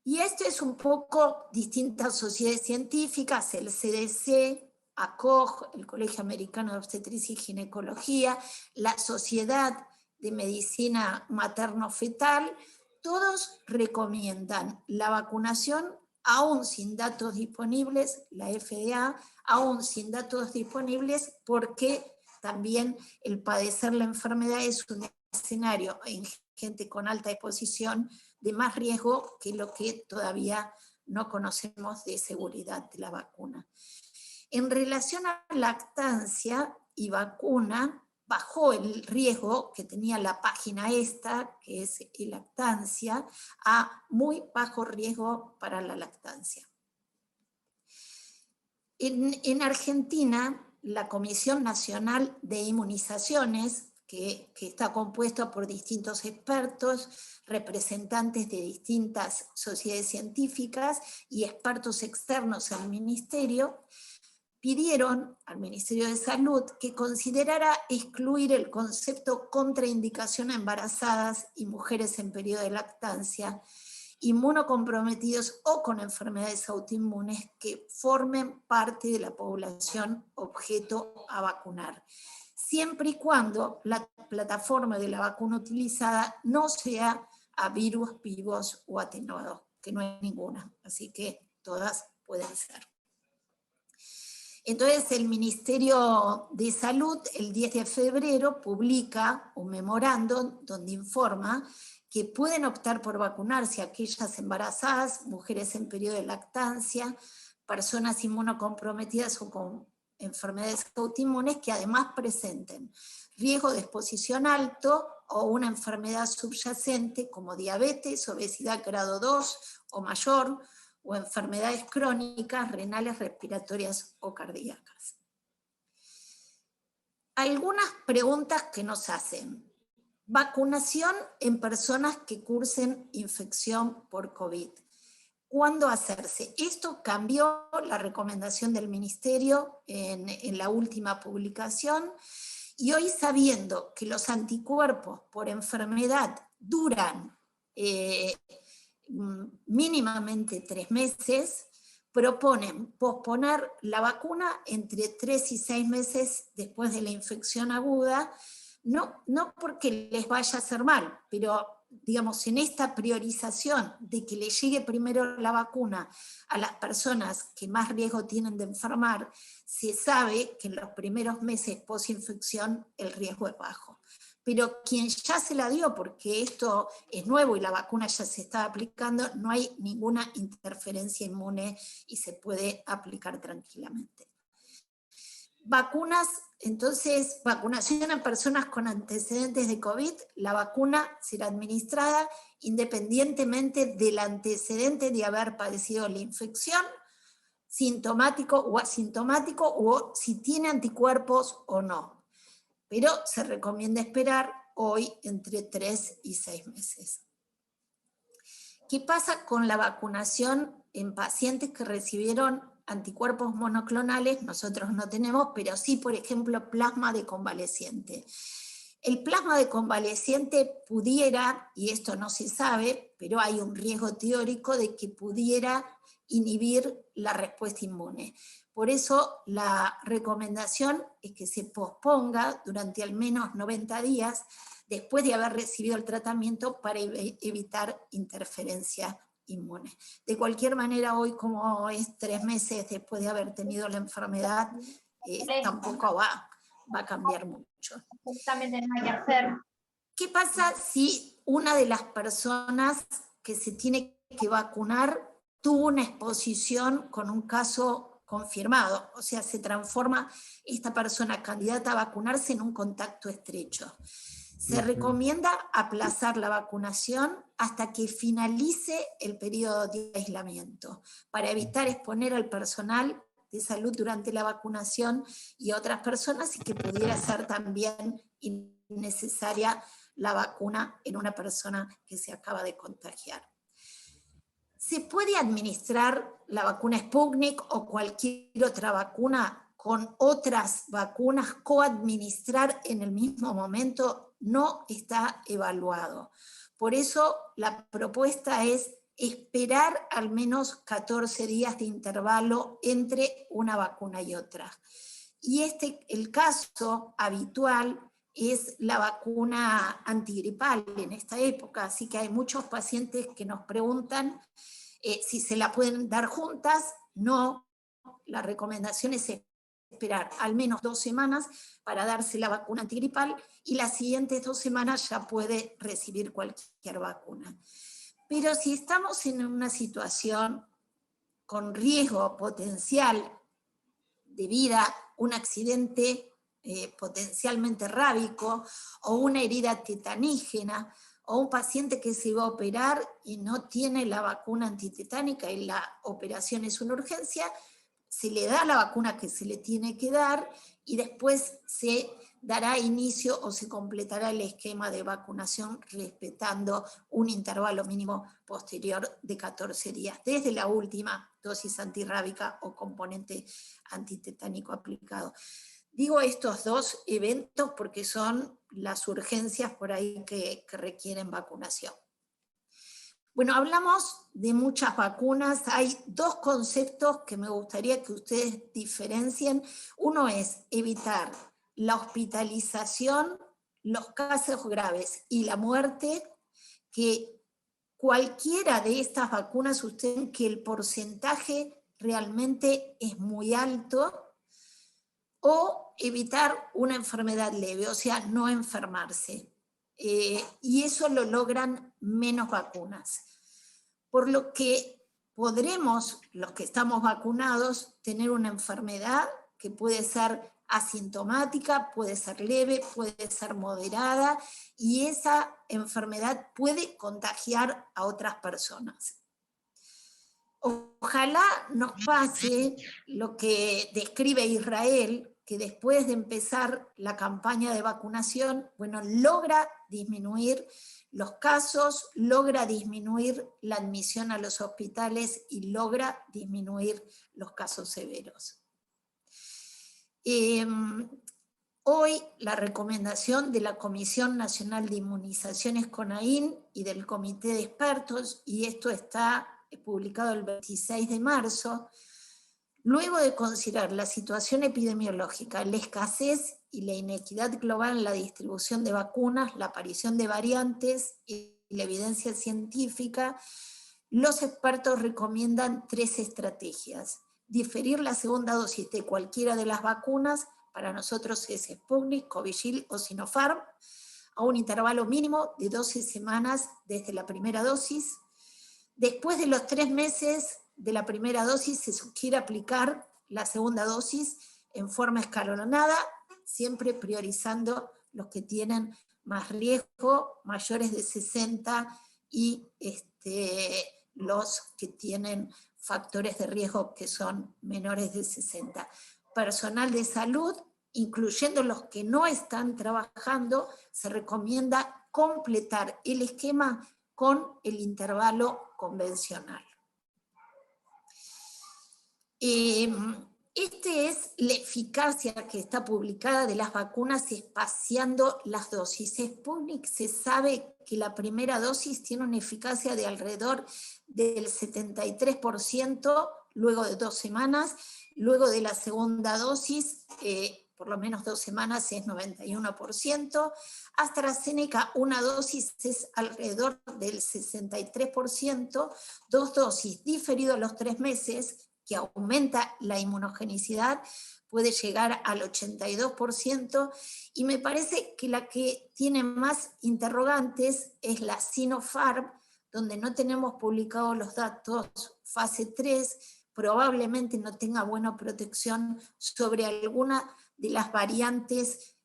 Y esto es un poco distintas sociedades científicas, el CDC, ACOG, el Colegio Americano de Obstetricia y Ginecología, la Sociedad de Medicina Materno-Fetal, todos recomiendan la vacunación aún sin datos disponibles, la FDA, aún sin datos disponibles, porque también el padecer la enfermedad es un escenario en gente con alta exposición de más riesgo que lo que todavía no conocemos de seguridad de la vacuna. En relación a lactancia y vacuna, bajó el riesgo que tenía la página esta, que es lactancia, a muy bajo riesgo para la lactancia. En Argentina, la Comisión Nacional de Inmunizaciones, que está compuesta por distintos expertos, representantes de distintas sociedades científicas y expertos externos al Ministerio, pidieron al Ministerio de Salud que considerara excluir el concepto contraindicación a embarazadas y mujeres en periodo de lactancia, inmunocomprometidos o con enfermedades autoinmunes que formen parte de la población objeto a vacunar, siempre y cuando la plataforma de la vacuna utilizada no sea a virus vivos o atenuados, que no hay ninguna, así que todas pueden ser. Entonces el Ministerio de Salud el 10 de febrero publica un memorándum donde informa que pueden optar por vacunarse aquellas embarazadas, mujeres en periodo de lactancia, personas inmunocomprometidas o con enfermedades autoinmunes que además presenten riesgo de exposición alto o una enfermedad subyacente como diabetes, obesidad grado 2 o mayor, o enfermedades crónicas, renales, respiratorias o cardíacas. Algunas preguntas que nos hacen. Vacunación en personas que cursen infección por COVID. ¿Cuándo hacerse? Esto cambió la recomendación del Ministerio en la última publicación, y hoy, sabiendo que los anticuerpos por enfermedad duran mínimamente 3 meses, proponen posponer la vacuna entre 3 y 6 meses después de la infección aguda, no porque les vaya a hacer mal, pero digamos, en esta priorización de que le llegue primero la vacuna a las personas que más riesgo tienen de enfermar, se sabe que en los primeros meses post-infección el riesgo es bajo. Pero quien ya se la dio, porque esto es nuevo y la vacuna ya se está aplicando, no hay ninguna interferencia inmune y se puede aplicar tranquilamente. Vacunas, entonces, vacunación en personas con antecedentes de COVID, la vacuna será administrada independientemente del antecedente de haber padecido la infección, sintomático o asintomático, o si tiene anticuerpos o no. Pero se recomienda esperar hoy entre 3 y 6 meses. ¿Qué pasa con la vacunación en pacientes que recibieron anticuerpos monoclonales? Nosotros no tenemos, pero sí, por ejemplo, plasma de convaleciente. El plasma de convaleciente pudiera, y esto no se sabe, pero hay un riesgo teórico de que pudiera inhibir la respuesta inmune. Por eso la recomendación es que se posponga durante al menos 90 días después de haber recibido el tratamiento para evitar interferencia inmune. De cualquier manera, hoy como es 3 meses después de haber tenido la enfermedad, tampoco va a cambiar mucho. Justamente no hay que hacer. ¿Qué pasa si una de las personas que se tiene que vacunar tuvo una exposición con un caso confirmado? O sea, se transforma esta persona candidata a vacunarse en un contacto estrecho. Se recomienda aplazar la vacunación hasta que finalice el periodo de aislamiento, para evitar exponer al personal de salud durante la vacunación y a otras personas, y que pudiera ser también innecesaria la vacuna en una persona que se acaba de contagiar. ¿Se puede administrar la vacuna Sputnik o cualquier otra vacuna con otras vacunas, coadministrar en el mismo momento? No está evaluado. Por eso la propuesta es esperar al menos 14 días de intervalo entre una vacuna y otra. Y el caso habitual es la vacuna antigripal en esta época, así que hay muchos pacientes que nos preguntan si se la pueden dar juntas. No, la recomendación es esperar al menos 2 semanas para darse la vacuna antigripal, y las siguientes 2 semanas ya puede recibir cualquier vacuna. Pero si estamos en una situación con riesgo potencial de vida, un accidente potencialmente rábico, o una herida tetanígena, o un paciente que se va a operar y no tiene la vacuna antitetánica y la operación es una urgencia, se le da la vacuna que se le tiene que dar y después se dará inicio o se completará el esquema de vacunación respetando un intervalo mínimo posterior de 14 días, desde la última dosis antirrábica o componente antitetánico aplicado. Digo estos 2 eventos porque son las urgencias por ahí que requieren vacunación. Bueno, hablamos de muchas vacunas. Hay 2 conceptos que me gustaría que ustedes diferencien. Uno es evitar la hospitalización, los casos graves y la muerte, que cualquiera de estas vacunas, ustedes ven que el porcentaje realmente es muy alto, o evitar una enfermedad leve, o sea, no enfermarse. Y eso lo logran menos vacunas. Por lo que podremos, los que estamos vacunados, tener una enfermedad que puede ser asintomática, puede ser leve, puede ser moderada, y esa enfermedad puede contagiar a otras personas. Ojalá nos pase lo que describe Israel, que después de empezar la campaña de vacunación, bueno, logra disminuir los casos, logra disminuir la admisión a los hospitales y logra disminuir los casos severos. hoy la recomendación de la Comisión Nacional de Inmunizaciones CONAIN y del Comité de Expertos, y esto está publicado el 26 de marzo, luego de considerar la situación epidemiológica, la escasez y la inequidad global en la distribución de vacunas, la aparición de variantes y la evidencia científica, los expertos recomiendan 3 estrategias. Diferir la segunda dosis de cualquiera de las vacunas, para nosotros es Sputnik, Covishield o Sinopharm, a un intervalo mínimo de 12 semanas desde la primera dosis. Después de los 3 meses de la primera dosis se sugiere aplicar la segunda dosis en forma escalonada, siempre priorizando los que tienen más riesgo, mayores de 60, y los que tienen factores de riesgo que son menores de 60. Personal de salud, incluyendo los que no están trabajando, se recomienda completar el esquema con el intervalo convencional. Esta es la eficacia que está publicada de las vacunas espaciando las dosis. Sputnik se sabe que la primera dosis tiene una eficacia de alrededor del 73% luego de 2 semanas, luego de la segunda dosis, por lo menos 2 semanas es 91%, AstraZeneca una dosis es alrededor del 63%, 2 dosis diferido a los 3 meses, que aumenta la inmunogenicidad, puede llegar al 82%, y me parece que la que tiene más interrogantes es la Sinopharm, donde no tenemos publicados los datos fase 3, probablemente no tenga buena protección sobre alguna de las variantes,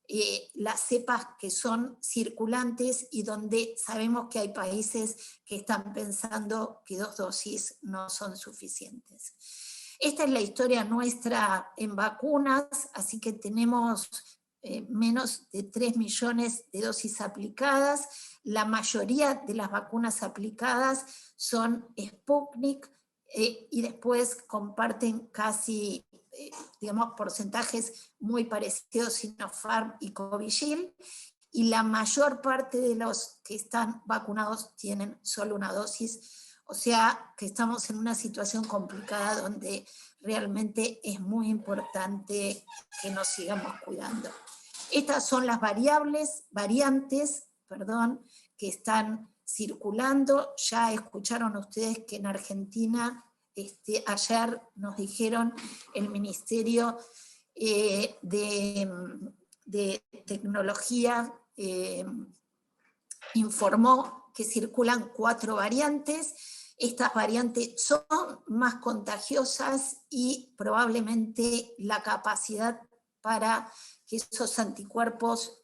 las cepas que son circulantes y donde sabemos que hay países que están pensando que 2 dosis no son suficientes. Esta es la historia nuestra en vacunas, así que tenemos menos de 3 millones de dosis aplicadas. La mayoría de las vacunas aplicadas son Sputnik, y después comparten casi, digamos, porcentajes muy parecidos Sinopharm y Covishield, y la mayor parte de los que están vacunados tienen solo una dosis. O sea que estamos en una situación complicada donde realmente es muy importante que nos sigamos cuidando. Estas son las variantes, que están circulando. Ya escucharon ustedes que en Argentina, ayer nos dijeron el Ministerio de Tecnología informó que circulan 4 variantes. Estas variantes son más contagiosas y probablemente la capacidad para que esos anticuerpos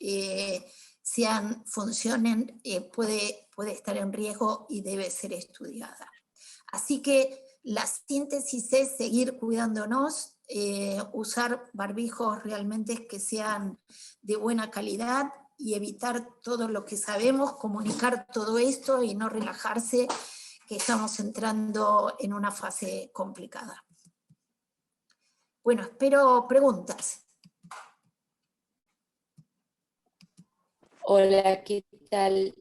funcionen puede estar en riesgo y debe ser estudiada. Así que la síntesis es seguir cuidándonos, usar barbijos realmente que sean de buena calidad y evitar todo lo que sabemos, comunicar todo esto y no relajarse, que estamos entrando en una fase complicada. Bueno, espero preguntas. Hola, ¿qué tal?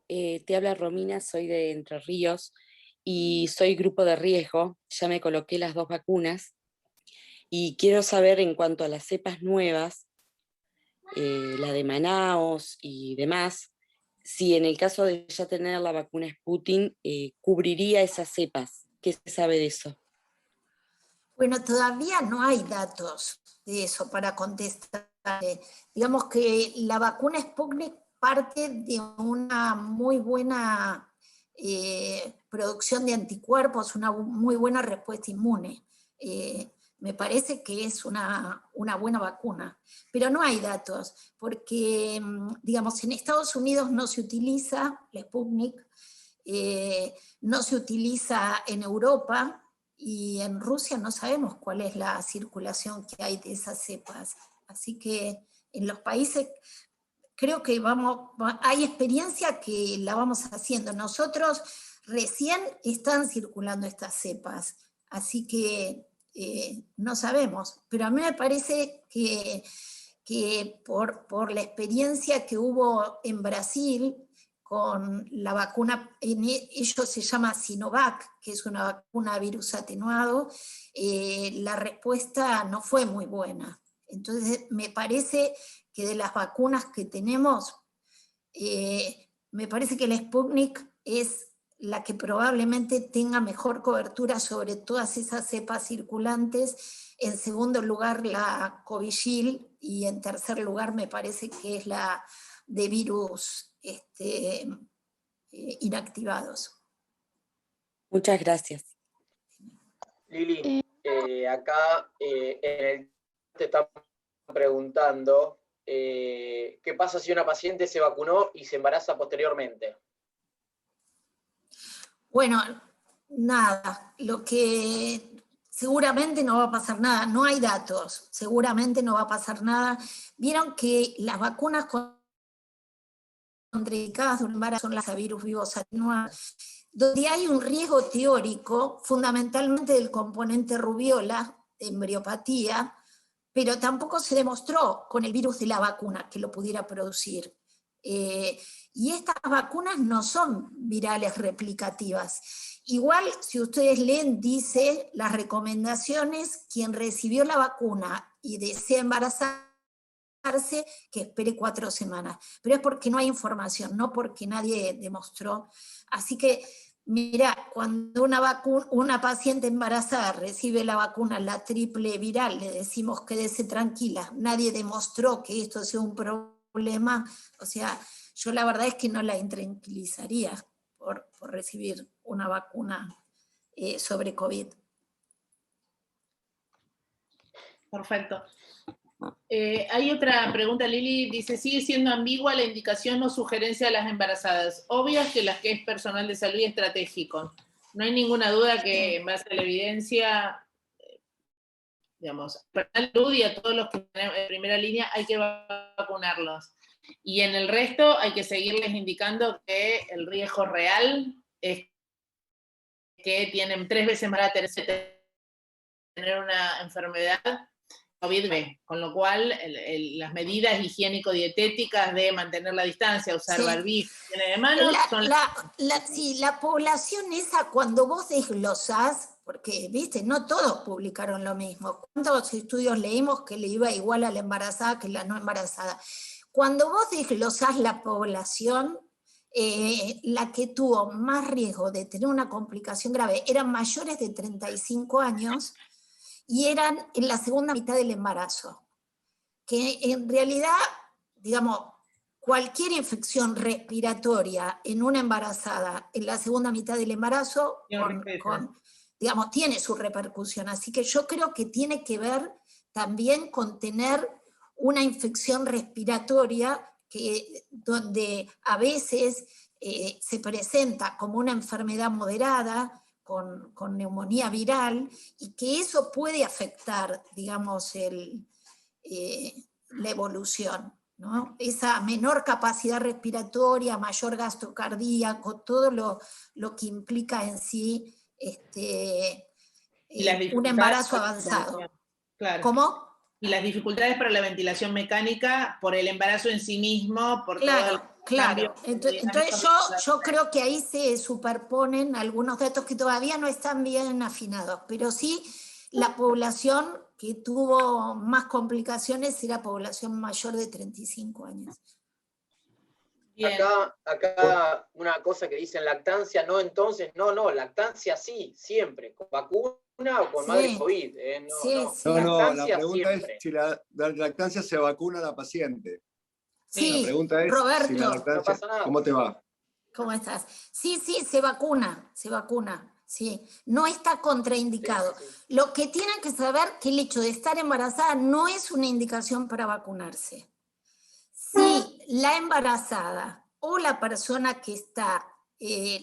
Te habla Romina, soy de Entre Ríos y soy grupo de riesgo, ya me coloqué las 2 vacunas y quiero saber en cuanto a las cepas nuevas, la de Manaos y demás, si en el caso de ya tener la vacuna Sputnik, cubriría esas cepas. ¿Qué se sabe de eso? Bueno, todavía no hay datos de eso para contestar. Digamos que la vacuna Sputnik parte de una muy buena producción de anticuerpos, una muy buena respuesta inmune. Me parece que es una buena vacuna, pero no hay datos, porque, digamos, en Estados Unidos no se utiliza la Sputnik, no se utiliza en Europa, y en Rusia no sabemos cuál es la circulación que hay de esas cepas. Así que en los países creo que hay experiencia que la vamos haciendo. Nosotros recién están circulando estas cepas, así que no sabemos. Pero a mí me parece que que por la experiencia que hubo en Brasil con la vacuna, ellos se llama Sinovac, que es una vacuna virus atenuado, la respuesta no fue muy buena. Entonces me parece que de las vacunas que tenemos, me parece que la Sputnik es la que probablemente tenga mejor cobertura sobre todas esas cepas circulantes. En segundo lugar la Covishield, y en tercer lugar me parece que es la de virus inactivados. Muchas gracias. Lili, acá te están preguntando qué pasa si una paciente se vacunó y se embaraza posteriormente. Bueno, nada, lo que seguramente no va a pasar nada, no hay datos, seguramente no va a pasar nada. Vieron que las vacunas contraindicadas de un embarazo son las virus vivos atenuados, donde hay un riesgo teórico, fundamentalmente del componente rubiola, de embriopatía, pero tampoco se demostró con el virus de la vacuna que lo pudiera producir. Y estas vacunas no son virales replicativas. Igual, si ustedes leen, dice las recomendaciones, quien recibió la vacuna y desea embarazarse, que espere 4 semanas. Pero es porque no hay información, no porque nadie demostró. Así que, mira, cuando una paciente embarazada recibe la vacuna, la triple viral, le decimos quédese tranquila, nadie demostró que esto sea un problema, o sea, yo la verdad es que no la intranquilizaría por recibir una vacuna sobre COVID. Perfecto. Hay otra pregunta, Lili, dice, ¿sigue siendo ambigua la indicación o sugerencia a las embarazadas? Obvias que las que es personal de salud y estratégico. No hay ninguna duda que en base a la evidencia, digamos, personal de salud y a todos los que están en primera línea hay que vacunarlos. Y en el resto hay que seguirles indicando que el riesgo real es que tienen 3 veces más de tener una enfermedad COVID, con lo cual las medidas higiénico-dietéticas de mantener la distancia, usar barbijo, higiene de manos, la población esa, cuando vos desglosás, porque, viste, no todos publicaron lo mismo. ¿Cuántos estudios leímos que le iba igual a la embarazada que la no embarazada? Cuando vos desglosás la población, la que tuvo más riesgo de tener una complicación grave eran mayores de 35 años, y eran en la segunda mitad del embarazo, que en realidad, digamos, cualquier infección respiratoria en una embarazada en la segunda mitad del embarazo, digamos, tiene su repercusión, así que yo creo que tiene que ver también con tener una infección respiratoria donde a veces se presenta como una enfermedad moderada, con neumonía viral, y que eso puede afectar, digamos, la evolución, ¿no? Esa menor capacidad respiratoria, mayor gasto cardíaco, todo lo que implica en sí un embarazo avanzado. Claro. ¿Cómo? Y las dificultades para la ventilación mecánica por el embarazo en sí mismo, por claro, todo claro. Entonces yo creo que ahí se superponen algunos datos que todavía no están bien afinados, pero sí la población que tuvo más complicaciones era población mayor de 35 años. Acá una cosa que dicen lactancia, no, entonces, no, lactancia sí, siempre, con vacuna o con madre COVID. No, la pregunta siempre es si la lactancia se vacuna a la paciente. Sí, la pregunta es, Roberto, si la lactancia, no pasa nada. ¿Cómo te va? ¿Cómo estás? Sí, se vacuna, sí. No está contraindicado. Sí. Lo que tienen que saber que el hecho de estar embarazada no es una indicación para vacunarse. Si la embarazada o la persona que está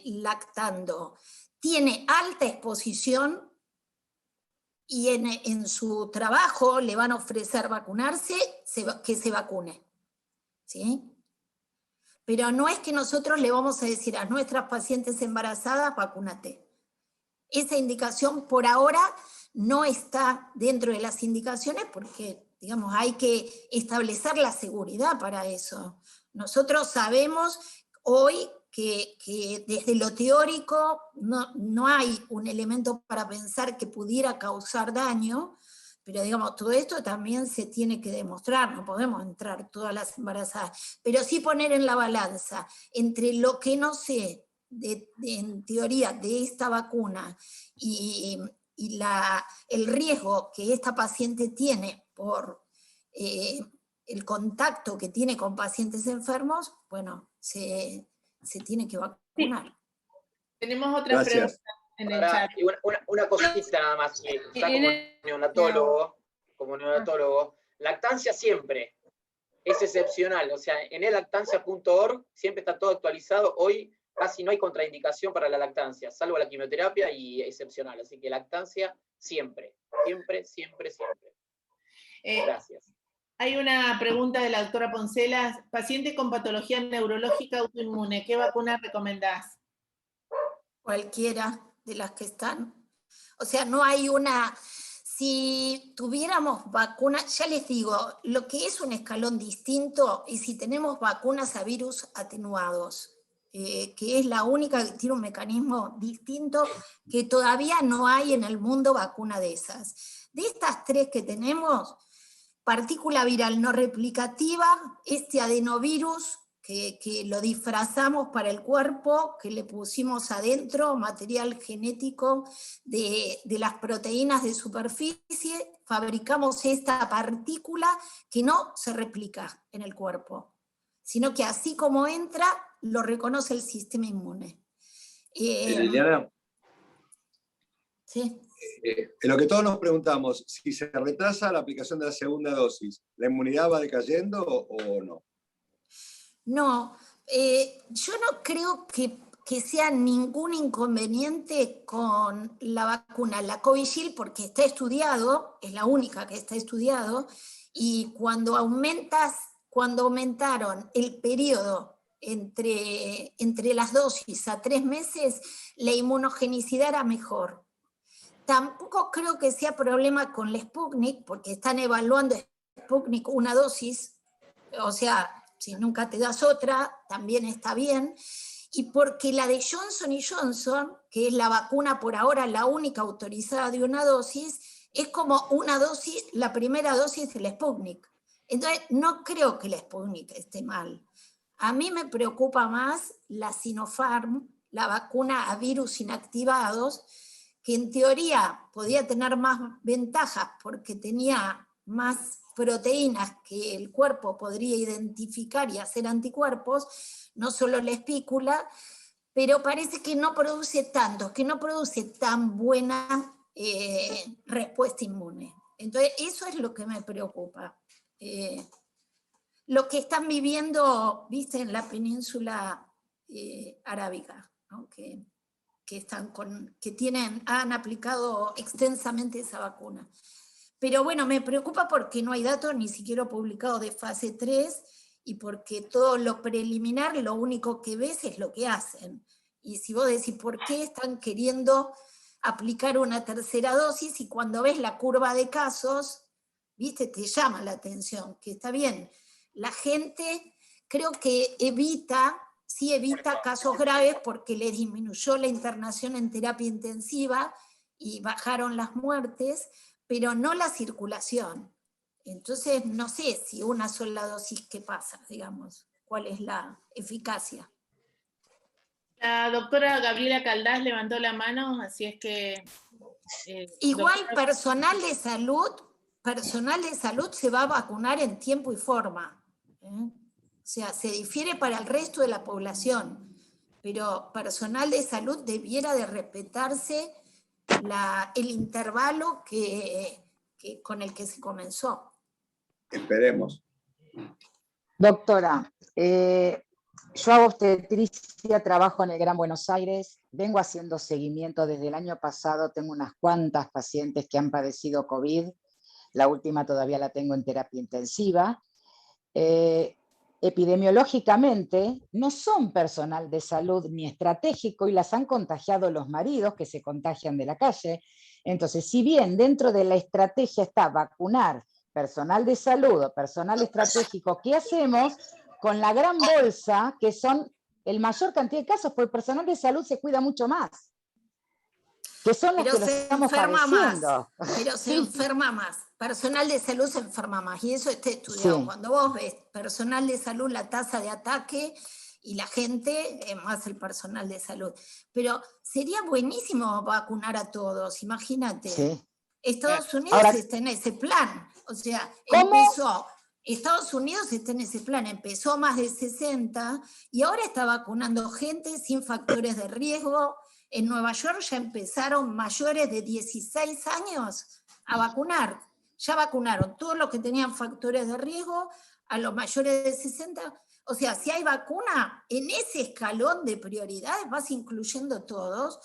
lactando tiene alta exposición y en su trabajo le van a ofrecer vacunarse, que se vacune. ¿Sí? Pero no es que nosotros le vamos a decir a nuestras pacientes embarazadas, vacúnate. Esa indicación por ahora no está dentro de las indicaciones porque, Digamos, hay que establecer la seguridad para eso. Nosotros sabemos hoy que desde lo teórico no hay un elemento para pensar que pudiera causar daño, pero digamos, todo esto también se tiene que demostrar, no podemos entrar todas las embarazadas, pero sí poner en la balanza entre lo que no sé, en teoría, de esta vacuna y el riesgo que esta paciente tiene por el contacto que tiene con pacientes enfermos, bueno, se tiene que vacunar. Sí. Tenemos otra pregunta en el chat. Y una cosita nada más, como neonatólogo, lactancia siempre es excepcional, o sea, en elactancia.org siempre está todo actualizado, hoy casi no hay contraindicación para la lactancia, salvo la quimioterapia y excepcional, así que lactancia siempre, siempre, siempre, siempre. Gracias. Hay una pregunta de la doctora Poncelas. Paciente con patología neurológica autoinmune, ¿qué vacuna recomendás? Cualquiera de las que están. O sea, no hay una... Si tuviéramos vacunas, ya les digo, lo que es un escalón distinto es si tenemos vacunas a virus atenuados, que es la única que tiene un mecanismo distinto, que todavía no hay en el mundo vacuna de esas. De estas tres que tenemos, partícula viral no replicativa, este adenovirus, que lo disfrazamos para el cuerpo, que le pusimos adentro material genético de las proteínas de superficie, fabricamos esta partícula que no se replica en el cuerpo, sino que así como entra, lo reconoce el sistema inmune. Liliana, ¿sí? En lo que todos nos preguntamos, si se retrasa la aplicación de la segunda dosis, ¿la inmunidad va decayendo o no? No, yo no creo que sea ningún inconveniente con la vacuna, la Covishield, porque está estudiado, es la única que está estudiado, y cuando aumentaron el periodo entre las dosis a 3 meses, la inmunogenicidad era mejor. Tampoco creo que sea problema con la Sputnik, porque están evaluando Sputnik una dosis, o sea, si nunca te das otra, también está bien, y porque la de Johnson & Johnson, que es la vacuna por ahora la única autorizada de una dosis, es como una dosis, la primera dosis del Sputnik. Entonces, no creo que la Sputnik esté mal. A mí me preocupa más la Sinopharm, la vacuna a virus inactivados, que en teoría podía tener más ventajas porque tenía más proteínas que el cuerpo podría identificar y hacer anticuerpos, no solo la espícula, pero parece que no produce tanto, que no produce tan buena respuesta inmune. Entonces, eso es lo que me preocupa. Lo que están viviendo, viste, en la península arábiga, ¿no? que han aplicado extensamente esa vacuna. Pero bueno, me preocupa porque no hay datos ni siquiera publicados de fase 3 y porque todo lo preliminar, lo único que ves es lo que hacen. Y si vos decís, ¿por qué están queriendo aplicar una tercera dosis? Y cuando ves la curva de casos, viste, te llama la atención, que está bien. La gente creo que evita casos graves porque le disminuyó la internación en terapia intensiva y bajaron las muertes, pero no la circulación. Entonces, no sé si una sola dosis, ¿qué pasa? Digamos, ¿cuál es la eficacia? La doctora Gabriela Caldás levantó la mano, así es que... Igual personal de salud se va a vacunar en tiempo y forma. O sea, se difiere para el resto de la población, pero personal de salud debiera de respetarse el intervalo con el que se comenzó. Esperemos. Doctora, yo hago obstetricia, trabajo en el Gran Buenos Aires, vengo haciendo seguimiento desde el año pasado, tengo unas cuantas pacientes que han padecido COVID, la última todavía la tengo en terapia intensiva. Epidemiológicamente no son personal de salud ni estratégico y las han contagiado los maridos que se contagian de la calle. Entonces, si bien dentro de la estrategia está vacunar personal de salud o personal estratégico, ¿qué hacemos con la gran bolsa que son el mayor cantidad de casos? Porque el personal de salud se cuida mucho más, que son los Pero que lo se estamos enferma padeciendo. más, pero se Sí, enferma más. Personal de salud se enferma más, y eso está estudiado. sí, Cuando vos ves personal de salud, la tasa de ataque y la gente, es más el personal de salud. Pero sería buenísimo vacunar a todos, imagínate. sí. Estados Unidos Ahora, está en ese plan, o sea, ¿cómo? Estados Unidos está en ese plan, empezó más de 60 y ahora está vacunando gente sin factores de riesgo. En Nueva York ya empezaron mayores de 16 años a vacunar. Ya vacunaron todos los que tenían factores de riesgo, a los mayores de 60. O sea, si hay vacuna, en ese escalón de prioridades vas incluyendo todos,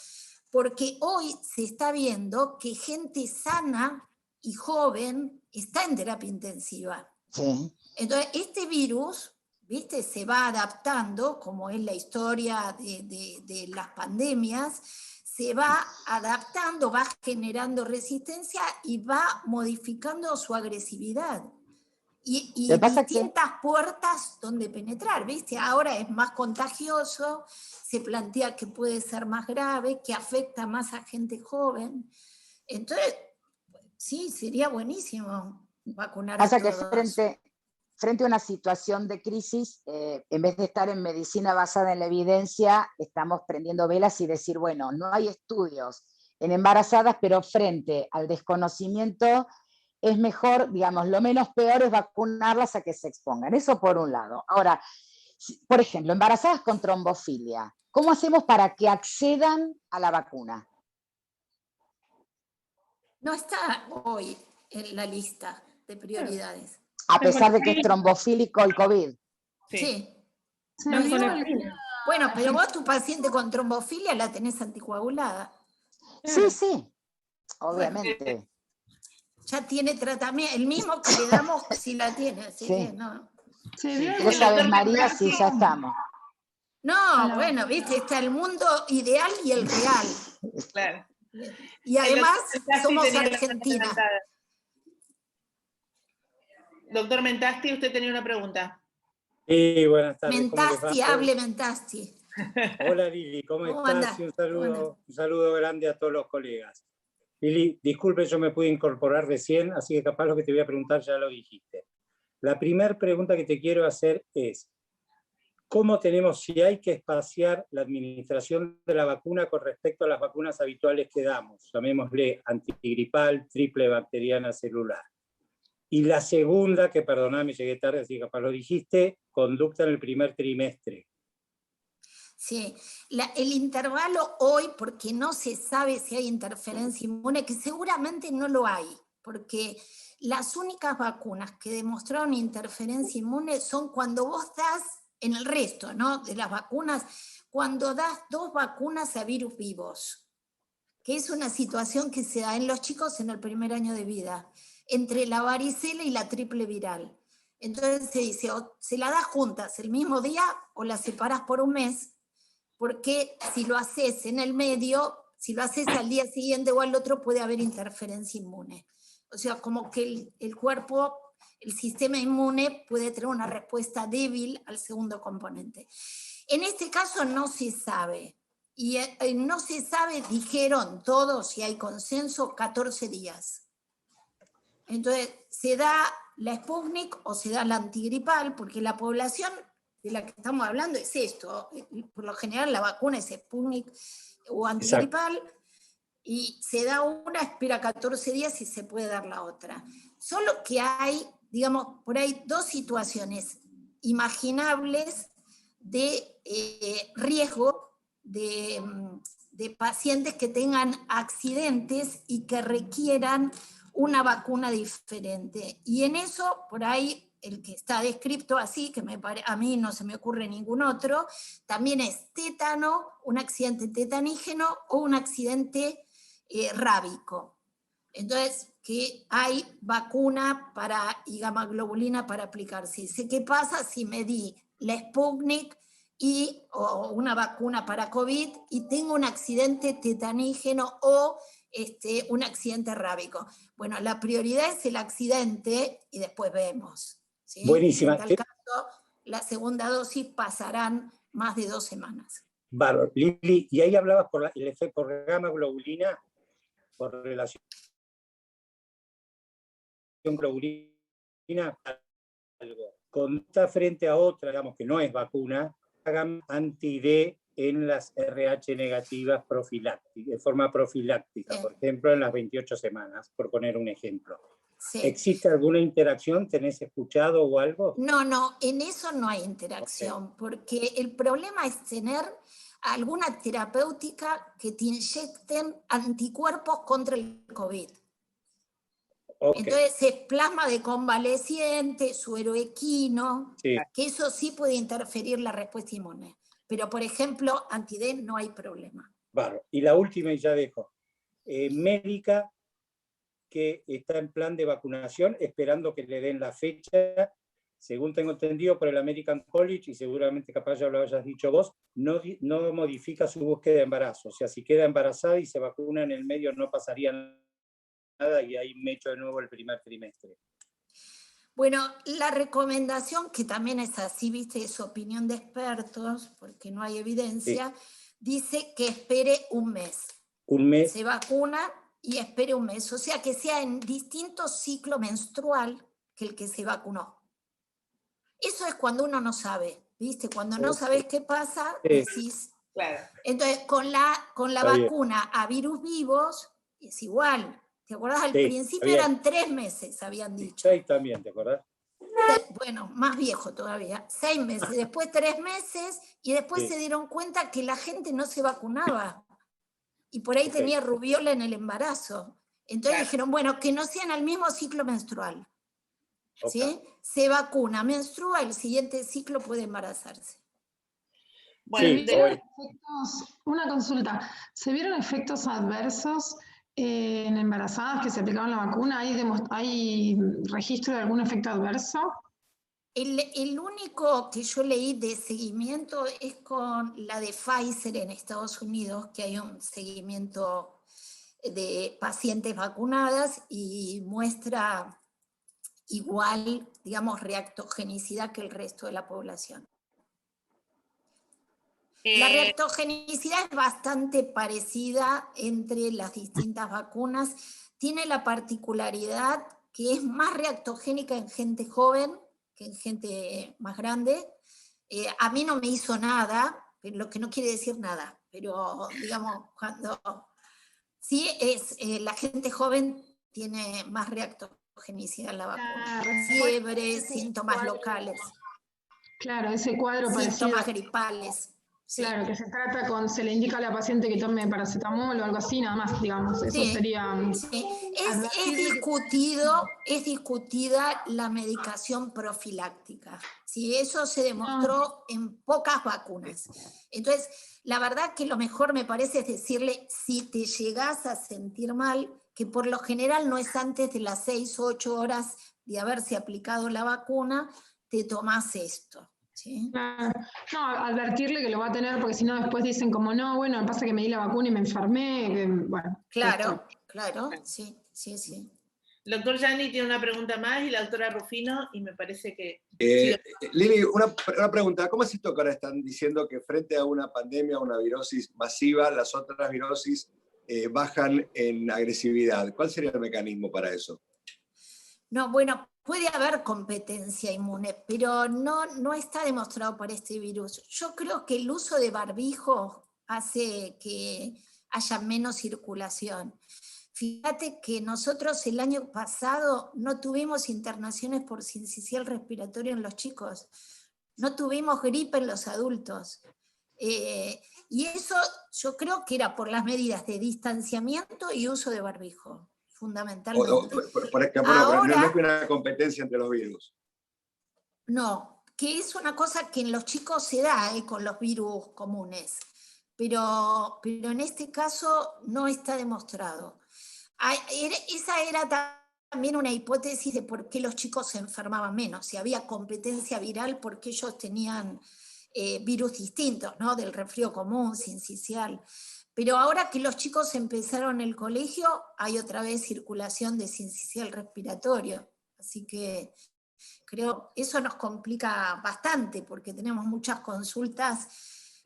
porque hoy se está viendo que gente sana y joven está en terapia intensiva. Sí. Entonces, este virus, ¿viste?, se va adaptando, como es la historia de las pandemias, se va adaptando, va generando resistencia y va modificando su agresividad. Y Lo que pasa distintas puertas donde penetrar, ¿viste? Ahora es más contagioso, se plantea que puede ser más grave, que afecta más a gente joven. Entonces, sí, sería buenísimo vacunar a pasa que todos. frente a una situación de crisis, en vez de estar en medicina basada en la evidencia, estamos prendiendo velas y decir, bueno, no hay estudios en embarazadas, pero frente al desconocimiento es mejor, digamos, lo menos peor es vacunarlas a que se expongan. Eso por un lado. Ahora, por ejemplo, embarazadas con trombofilia, ¿cómo hacemos para que accedan a la vacuna? No está hoy en la lista de prioridades. A pesar de que es trombofílico el COVID. Sí. No, No, con igual. el- Bueno, pero vos tu paciente con trombofilia la tenés anticoagulada. Sí, sí, obviamente. Ya tiene tratamiento, el mismo que le damos si la tiene, así Sí. que no. Vos sabés, María, si ya estamos. No, bueno, viste, está el mundo ideal y el real. Claro. Y además El doctor Mentasti somos tenía la mano Argentina. levantada. Doctor Mentasti, usted tenía una pregunta. Sí, buenas tardes. Mentasti, hable Mentasti. Hola Lili, ¿cómo ¿Cómo estás? andás? Y un ¿Cómo andás? saludo grande a todos los colegas. Lili, disculpe, yo me pude incorporar recién, así que capaz lo que te voy a preguntar ya lo dijiste. La primera pregunta que te quiero hacer es, ¿cómo tenemos, si hay que espaciar la administración de la vacuna con respecto a las vacunas habituales que damos? Llamémosle antigripal, triple bacteriana celular. Y la segunda, que perdoname, llegué tarde, así que capaz lo dijiste, conducta en el primer trimestre. Sí, el intervalo hoy, porque no se sabe si hay interferencia inmune, que seguramente no lo hay, porque las únicas vacunas que demostraron interferencia inmune son cuando vos das, en el resto, ¿no?, de las vacunas, cuando das 2 vacunas a virus vivos, que es una situación que se da en los chicos en el primer año de vida, entre la varicela y la triple viral. Entonces se dice, o se la das juntas el mismo día o las separas por un mes, porque si lo haces en el medio, si lo haces al día siguiente o al otro, puede haber interferencia inmune. O sea, como que el cuerpo, el sistema inmune puede tener una respuesta débil al segundo componente. En este caso no se sabe. Y no se sabe, dijeron todos, si hay consenso, 14 días. Entonces, se da la Sputnik o se da la antigripal, porque la población de la que estamos hablando es esto. Por lo general la vacuna es Sputnik o antigripal. Exacto. Y se da una, espera 14 días y se puede dar la otra. Solo que hay, digamos, por ahí 2 situaciones imaginables de riesgo de pacientes que tengan accidentes y que requieran una vacuna diferente. Y en eso, por ahí, el que está descrito así, que a mí no se me ocurre ningún otro, también es tétano, un accidente tetanígeno o un accidente rábico. Entonces, que hay vacuna y gamma-globulina para aplicarse. ¿Qué pasa si me di la Sputnik o una vacuna para COVID y tengo un accidente tetanígeno o un accidente rábico. Bueno, la prioridad es el accidente y después vemos. ¿sí? Buenísima. En tal caso, la segunda dosis pasarán más de 2 semanas. Bárbaro. Lili, y ahí hablabas por el efecto por gamma globulina, por relación globulina, algo. Contra frente a otra, digamos que no es vacuna, hagan anti-D en las RH negativas profilácticas, de forma profiláctica, Sí. por ejemplo, en las 28 semanas, por poner un ejemplo. Sí. ¿Existe alguna interacción? ¿Tenés escuchado o algo? No, en eso no hay interacción, porque el problema es tener alguna terapéutica que te inyecten anticuerpos contra el COVID. Okay. Entonces es plasma de convaleciente, suero equino, Sí. que eso sí puede interferir la respuesta inmune. Pero, por ejemplo, anti-D no hay problema. Claro. Y la última, y ya dejo. Médica que está en plan de vacunación, esperando que le den la fecha, según tengo entendido por el American College, y seguramente capaz ya lo hayas dicho vos, no modifica su búsqueda de embarazo. O sea, si queda embarazada y se vacuna en el medio, no pasaría nada, y ahí me echo de nuevo el primer trimestre. Bueno, la recomendación, que también es así, viste, es opinión de expertos, porque no hay evidencia, dice que espere un mes. Un mes. Se vacuna y espere un mes. O sea, que sea en distinto ciclo menstrual que el que se vacunó. Eso es cuando uno no sabe, ¿viste? Cuando no sabes qué pasa, decís... Claro. Entonces, con la vacuna a virus vivos es igual. ¿Te acordás? Al principio eran 3 meses, habían dicho. 6 también, ¿te acordás? Bueno, más viejo todavía. 6 meses, después 3 meses, y después se dieron cuenta que la gente no se vacunaba. Y por ahí tenía rubiola en el embarazo. Entonces dijeron, bueno, que no sean al mismo ciclo menstrual. ¿Sí? Se vacuna, menstrua, el siguiente ciclo puede embarazarse. Bueno, una consulta. ¿Se vieron efectos adversos en embarazadas que se aplicaban la vacuna? ¿Hay registro de algún efecto adverso? El único que yo leí de seguimiento es con la de Pfizer en Estados Unidos, que hay un seguimiento de pacientes vacunadas y muestra igual, digamos, reactogenicidad que el resto de la población. La reactogenicidad es bastante parecida entre las distintas vacunas. Tiene la particularidad que es más reactogénica en gente joven que en gente más grande. A mí no me hizo nada, lo que no quiere decir nada, pero digamos, cuando sí es la gente joven tiene más reactogenicidad en la vacuna. Fiebre, síntomas locales. Claro, ese cuadro parecido. Síntomas gripales. Claro, que se trata se le indica a la paciente que tome paracetamol o algo así, nada más, digamos. Eso sería... Sí. Es discutida la medicación profiláctica. Sí, eso se demostró en pocas vacunas. Entonces, la verdad que lo mejor me parece es decirle, si te llegás a sentir mal, que por lo general no es antes de las 6 o 8 horas de haberse aplicado la vacuna, te tomás esto. ¿Sí? No, advertirle que lo va a tener, porque si no después dicen como, no, bueno, pasa que me di la vacuna y me enfermé, bueno. Claro, sí. El doctor Gianni tiene una pregunta más y la doctora Rufino, y me parece que... Lili, una pregunta. ¿Cómo es esto que ahora están diciendo que frente a una pandemia, una virosis masiva, las otras virosis bajan en agresividad? ¿Cuál sería el mecanismo para eso? No, bueno, puede haber competencia inmune, pero no está demostrado para este virus. Yo creo que el uso de barbijo hace que haya menos circulación. Fíjate que nosotros el año pasado no tuvimos internaciones por sincicial respiratorio en los chicos, no tuvimos gripe en los adultos. Y eso yo creo que era por las medidas de distanciamiento y uso de barbijo. Fundamentalmente. Ahora, no es una competencia entre los virus. No, que es una cosa que en los chicos se da con los virus comunes, pero en este caso no está demostrado. Esa era también una hipótesis de por qué los chicos se enfermaban menos. Si había competencia viral, porque ellos tenían virus distintos, ¿no? Del resfrío común, sincicial. Pero ahora que los chicos empezaron el colegio, hay otra vez circulación de sincicial respiratorio. Así que creo eso nos complica bastante, porque tenemos muchas consultas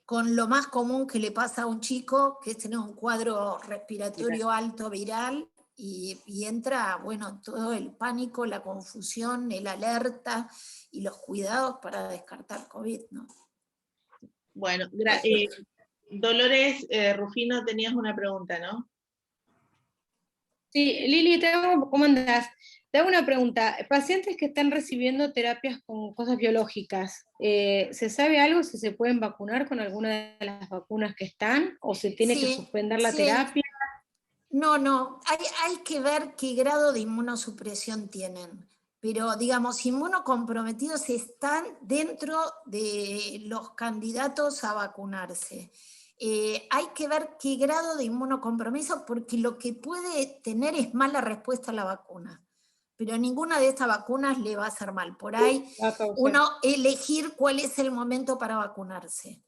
con lo más común que le pasa a un chico, que es tener un cuadro respiratorio alto viral, y entra, bueno, todo el pánico, la confusión, el alerta y los cuidados para descartar COVID, ¿no? Bueno, Dolores Rufino, tenías una pregunta, ¿no? Sí, Lili, ¿cómo andás? Te hago una pregunta. Pacientes que están recibiendo terapias con cosas biológicas, ¿se sabe algo si se pueden vacunar con alguna de las vacunas que están? ¿O se tiene que suspender la terapia? No, hay que ver qué grado de inmunosupresión tienen. Pero, digamos, inmunocomprometidos están dentro de los candidatos a vacunarse. Hay que ver qué grado de inmunocompromiso, porque lo que puede tener es mala respuesta a la vacuna. Pero ninguna de estas vacunas le va a hacer mal. Por ahí, uno elegir cuál es el momento para vacunarse.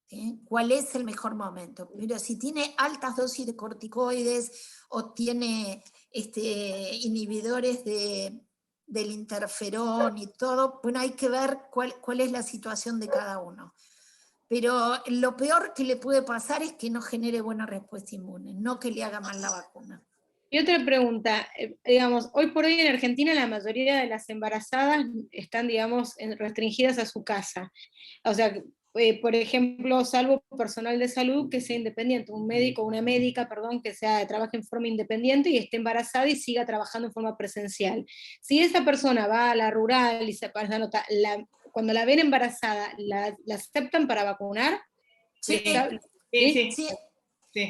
¿Sí? ¿Cuál es el mejor momento? Pero si tiene altas dosis de corticoides o tiene inhibidores del interferón y todo, bueno, hay que ver cuál es la situación de cada uno. Pero lo peor que le puede pasar es que no genere buena respuesta inmune, no que le haga mal la vacuna. Y otra pregunta, digamos, hoy por hoy en Argentina la mayoría de las embarazadas están, digamos, restringidas a su casa. O sea, por ejemplo, salvo personal de salud que sea independiente, un médico o una médica, que trabaje en forma independiente y esté embarazada y siga trabajando en forma presencial. Si esa persona va a la rural y se pasa la nota, cuando la ven embarazada, ¿la aceptan para vacunar? Sí.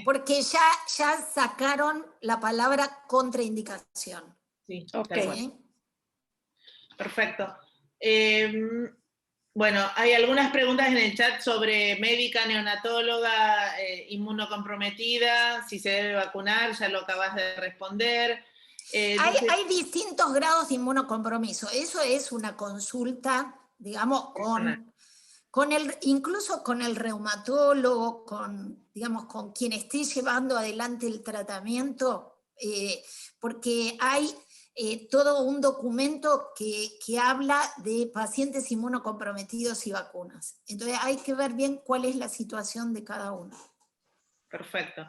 Porque ya sacaron la palabra contraindicación. Sí, okay. Perfecto. Bueno, hay algunas preguntas en el chat sobre médica, neonatóloga, inmunocomprometida, si se debe vacunar, ya lo acabas de responder. Hay distintos grados de inmunocompromiso. Eso es una consulta, digamos, incluso con el reumatólogo, con quien esté llevando adelante el tratamiento, porque hay todo un documento que habla de pacientes inmunocomprometidos y vacunas. Entonces hay que ver bien cuál es la situación de cada uno. Perfecto.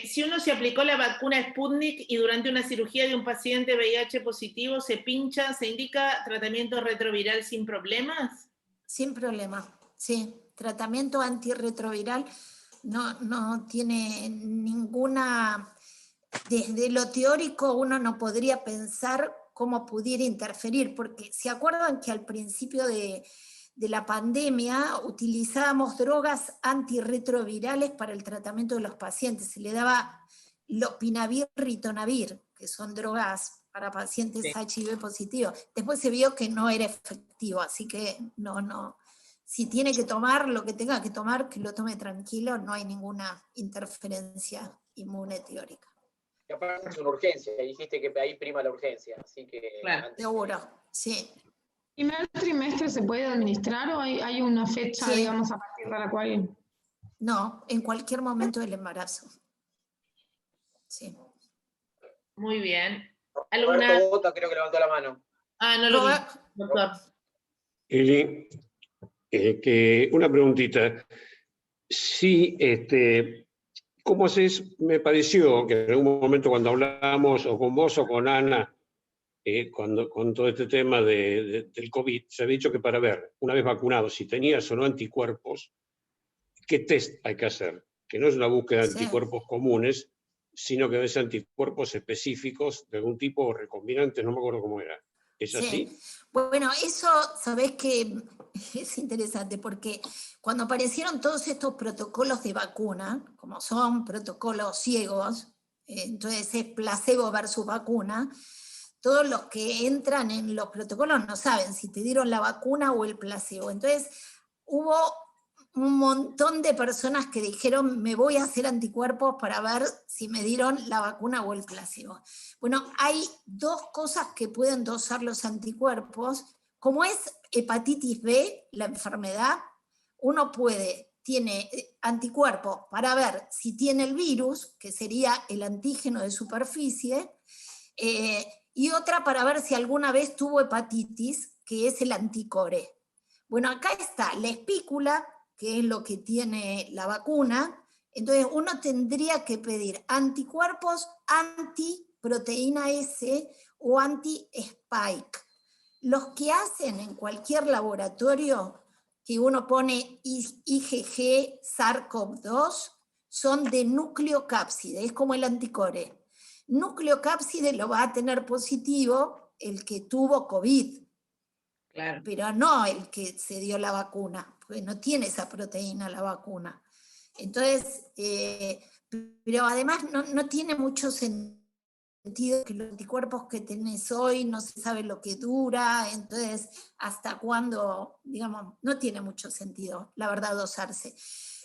Si uno se aplicó la vacuna Sputnik y durante una cirugía de un paciente VIH positivo se pincha, ¿se indica tratamiento retroviral sin problemas? Sin problema, sí. Tratamiento antirretroviral no tiene ninguna... Desde lo teórico uno no podría pensar cómo pudiera interferir, porque se acuerdan que al principio de la pandemia utilizábamos drogas antirretrovirales para el tratamiento de los pacientes. Se le daba lopinavir, ritonavir, que son drogas para pacientes HIV positivos. Después se vio que no era efectivo, así que no. Si tiene que tomar lo que tenga que tomar, que lo tome tranquilo, no hay ninguna interferencia inmune teórica. Y aparte es una urgencia, dijiste que ahí prima la urgencia, así que... Claro, seguro, sí. ¿Primer trimestre se puede administrar o hay una fecha, digamos, a partir de la cual...? No, en cualquier momento del embarazo. Sí. Muy bien. Roberto Bota creo que levantó la mano. No lo vi, doctor. Eli, una preguntita. Sí, ¿cómo haces? Me pareció que en algún momento cuando hablamos, o con vos o con Ana, con todo este tema del COVID, se había dicho que para ver, una vez vacunado, si tenías o no anticuerpos, ¿qué test hay que hacer? Que no es una búsqueda de anticuerpos comunes, sino que es anticuerpos específicos de algún tipo o recombinantes, no me acuerdo cómo era. ¿Es así? Bueno, eso, sabés que es interesante, porque cuando aparecieron todos estos protocolos de vacuna, como son protocolos ciegos, entonces es placebo versus vacuna, todos los que entran en los protocolos no saben si te dieron la vacuna o el placebo. Entonces hubo un montón de personas que dijeron, me voy a hacer anticuerpos para ver si me dieron la vacuna o el placebo. Bueno, hay dos cosas que pueden dosar los anticuerpos. Como es hepatitis B, la enfermedad, uno puede tiene anticuerpos para ver si tiene el virus, que sería el antígeno de superficie, y otra para ver si alguna vez tuvo hepatitis, que es el anticore. Bueno, acá está la espícula, que es lo que tiene la vacuna. Entonces uno tendría que pedir anticuerpos anti-proteína S o anti-spike. Los que hacen en cualquier laboratorio, que uno pone IgG SARS-CoV-2, son de nucleocápside, es como el anticore. Nucleocápside lo va a tener positivo el que tuvo COVID, Claro. pero no el que se dio la vacuna, porque no tiene esa proteína la vacuna. Entonces, pero además no tiene mucho sentido que los anticuerpos que tenés hoy no se sabe lo que dura, entonces hasta cuándo, digamos, no tiene mucho sentido, la verdad, dosarse.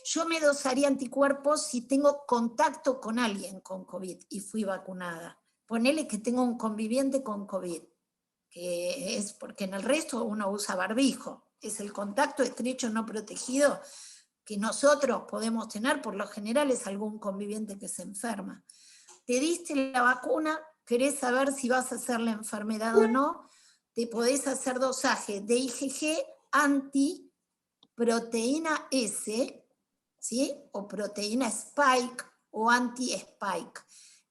Yo me dosaría anticuerpos si tengo contacto con alguien con COVID y fui vacunada. Ponele que tengo un conviviente con COVID, que es porque en el resto uno usa barbijo, es el contacto estrecho no protegido que nosotros podemos tener, por lo general es algún conviviente que se enferma. Te diste la vacuna, querés saber si vas a hacer la enfermedad o no, te podés hacer dosaje de IgG anti-proteína S, ¿sí? O proteína Spike o anti-Spike.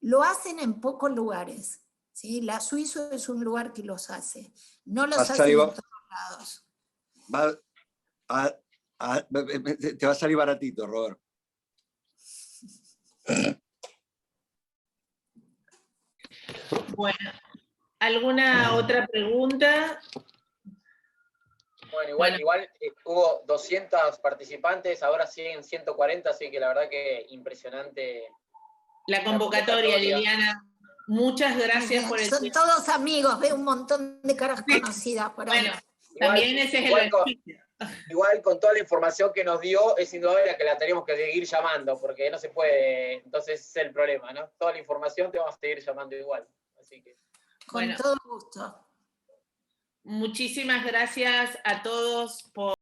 Lo hacen en pocos lugares, ¿sí? La Suizo es un lugar que los hace, no los hacen en todos lados. Te va a salir baratito, Robert. Bueno, ¿alguna otra pregunta? Bueno, igual hubo 200 participantes, ahora siguen 140, así que la verdad que impresionante. La convocatoria, Liliana. Muchas gracias por el Son tiempo. todos amigos, veo un montón de caras conocidas por ahí. Bueno, también ese es el beneficio. Igual con toda la información que nos dio, es indudable que la tenemos que seguir llamando, porque no se puede, entonces ese es el problema, ¿no? Toda la información te vamos a seguir llamando igual. Así que. Con todo gusto. Muchísimas gracias a todos por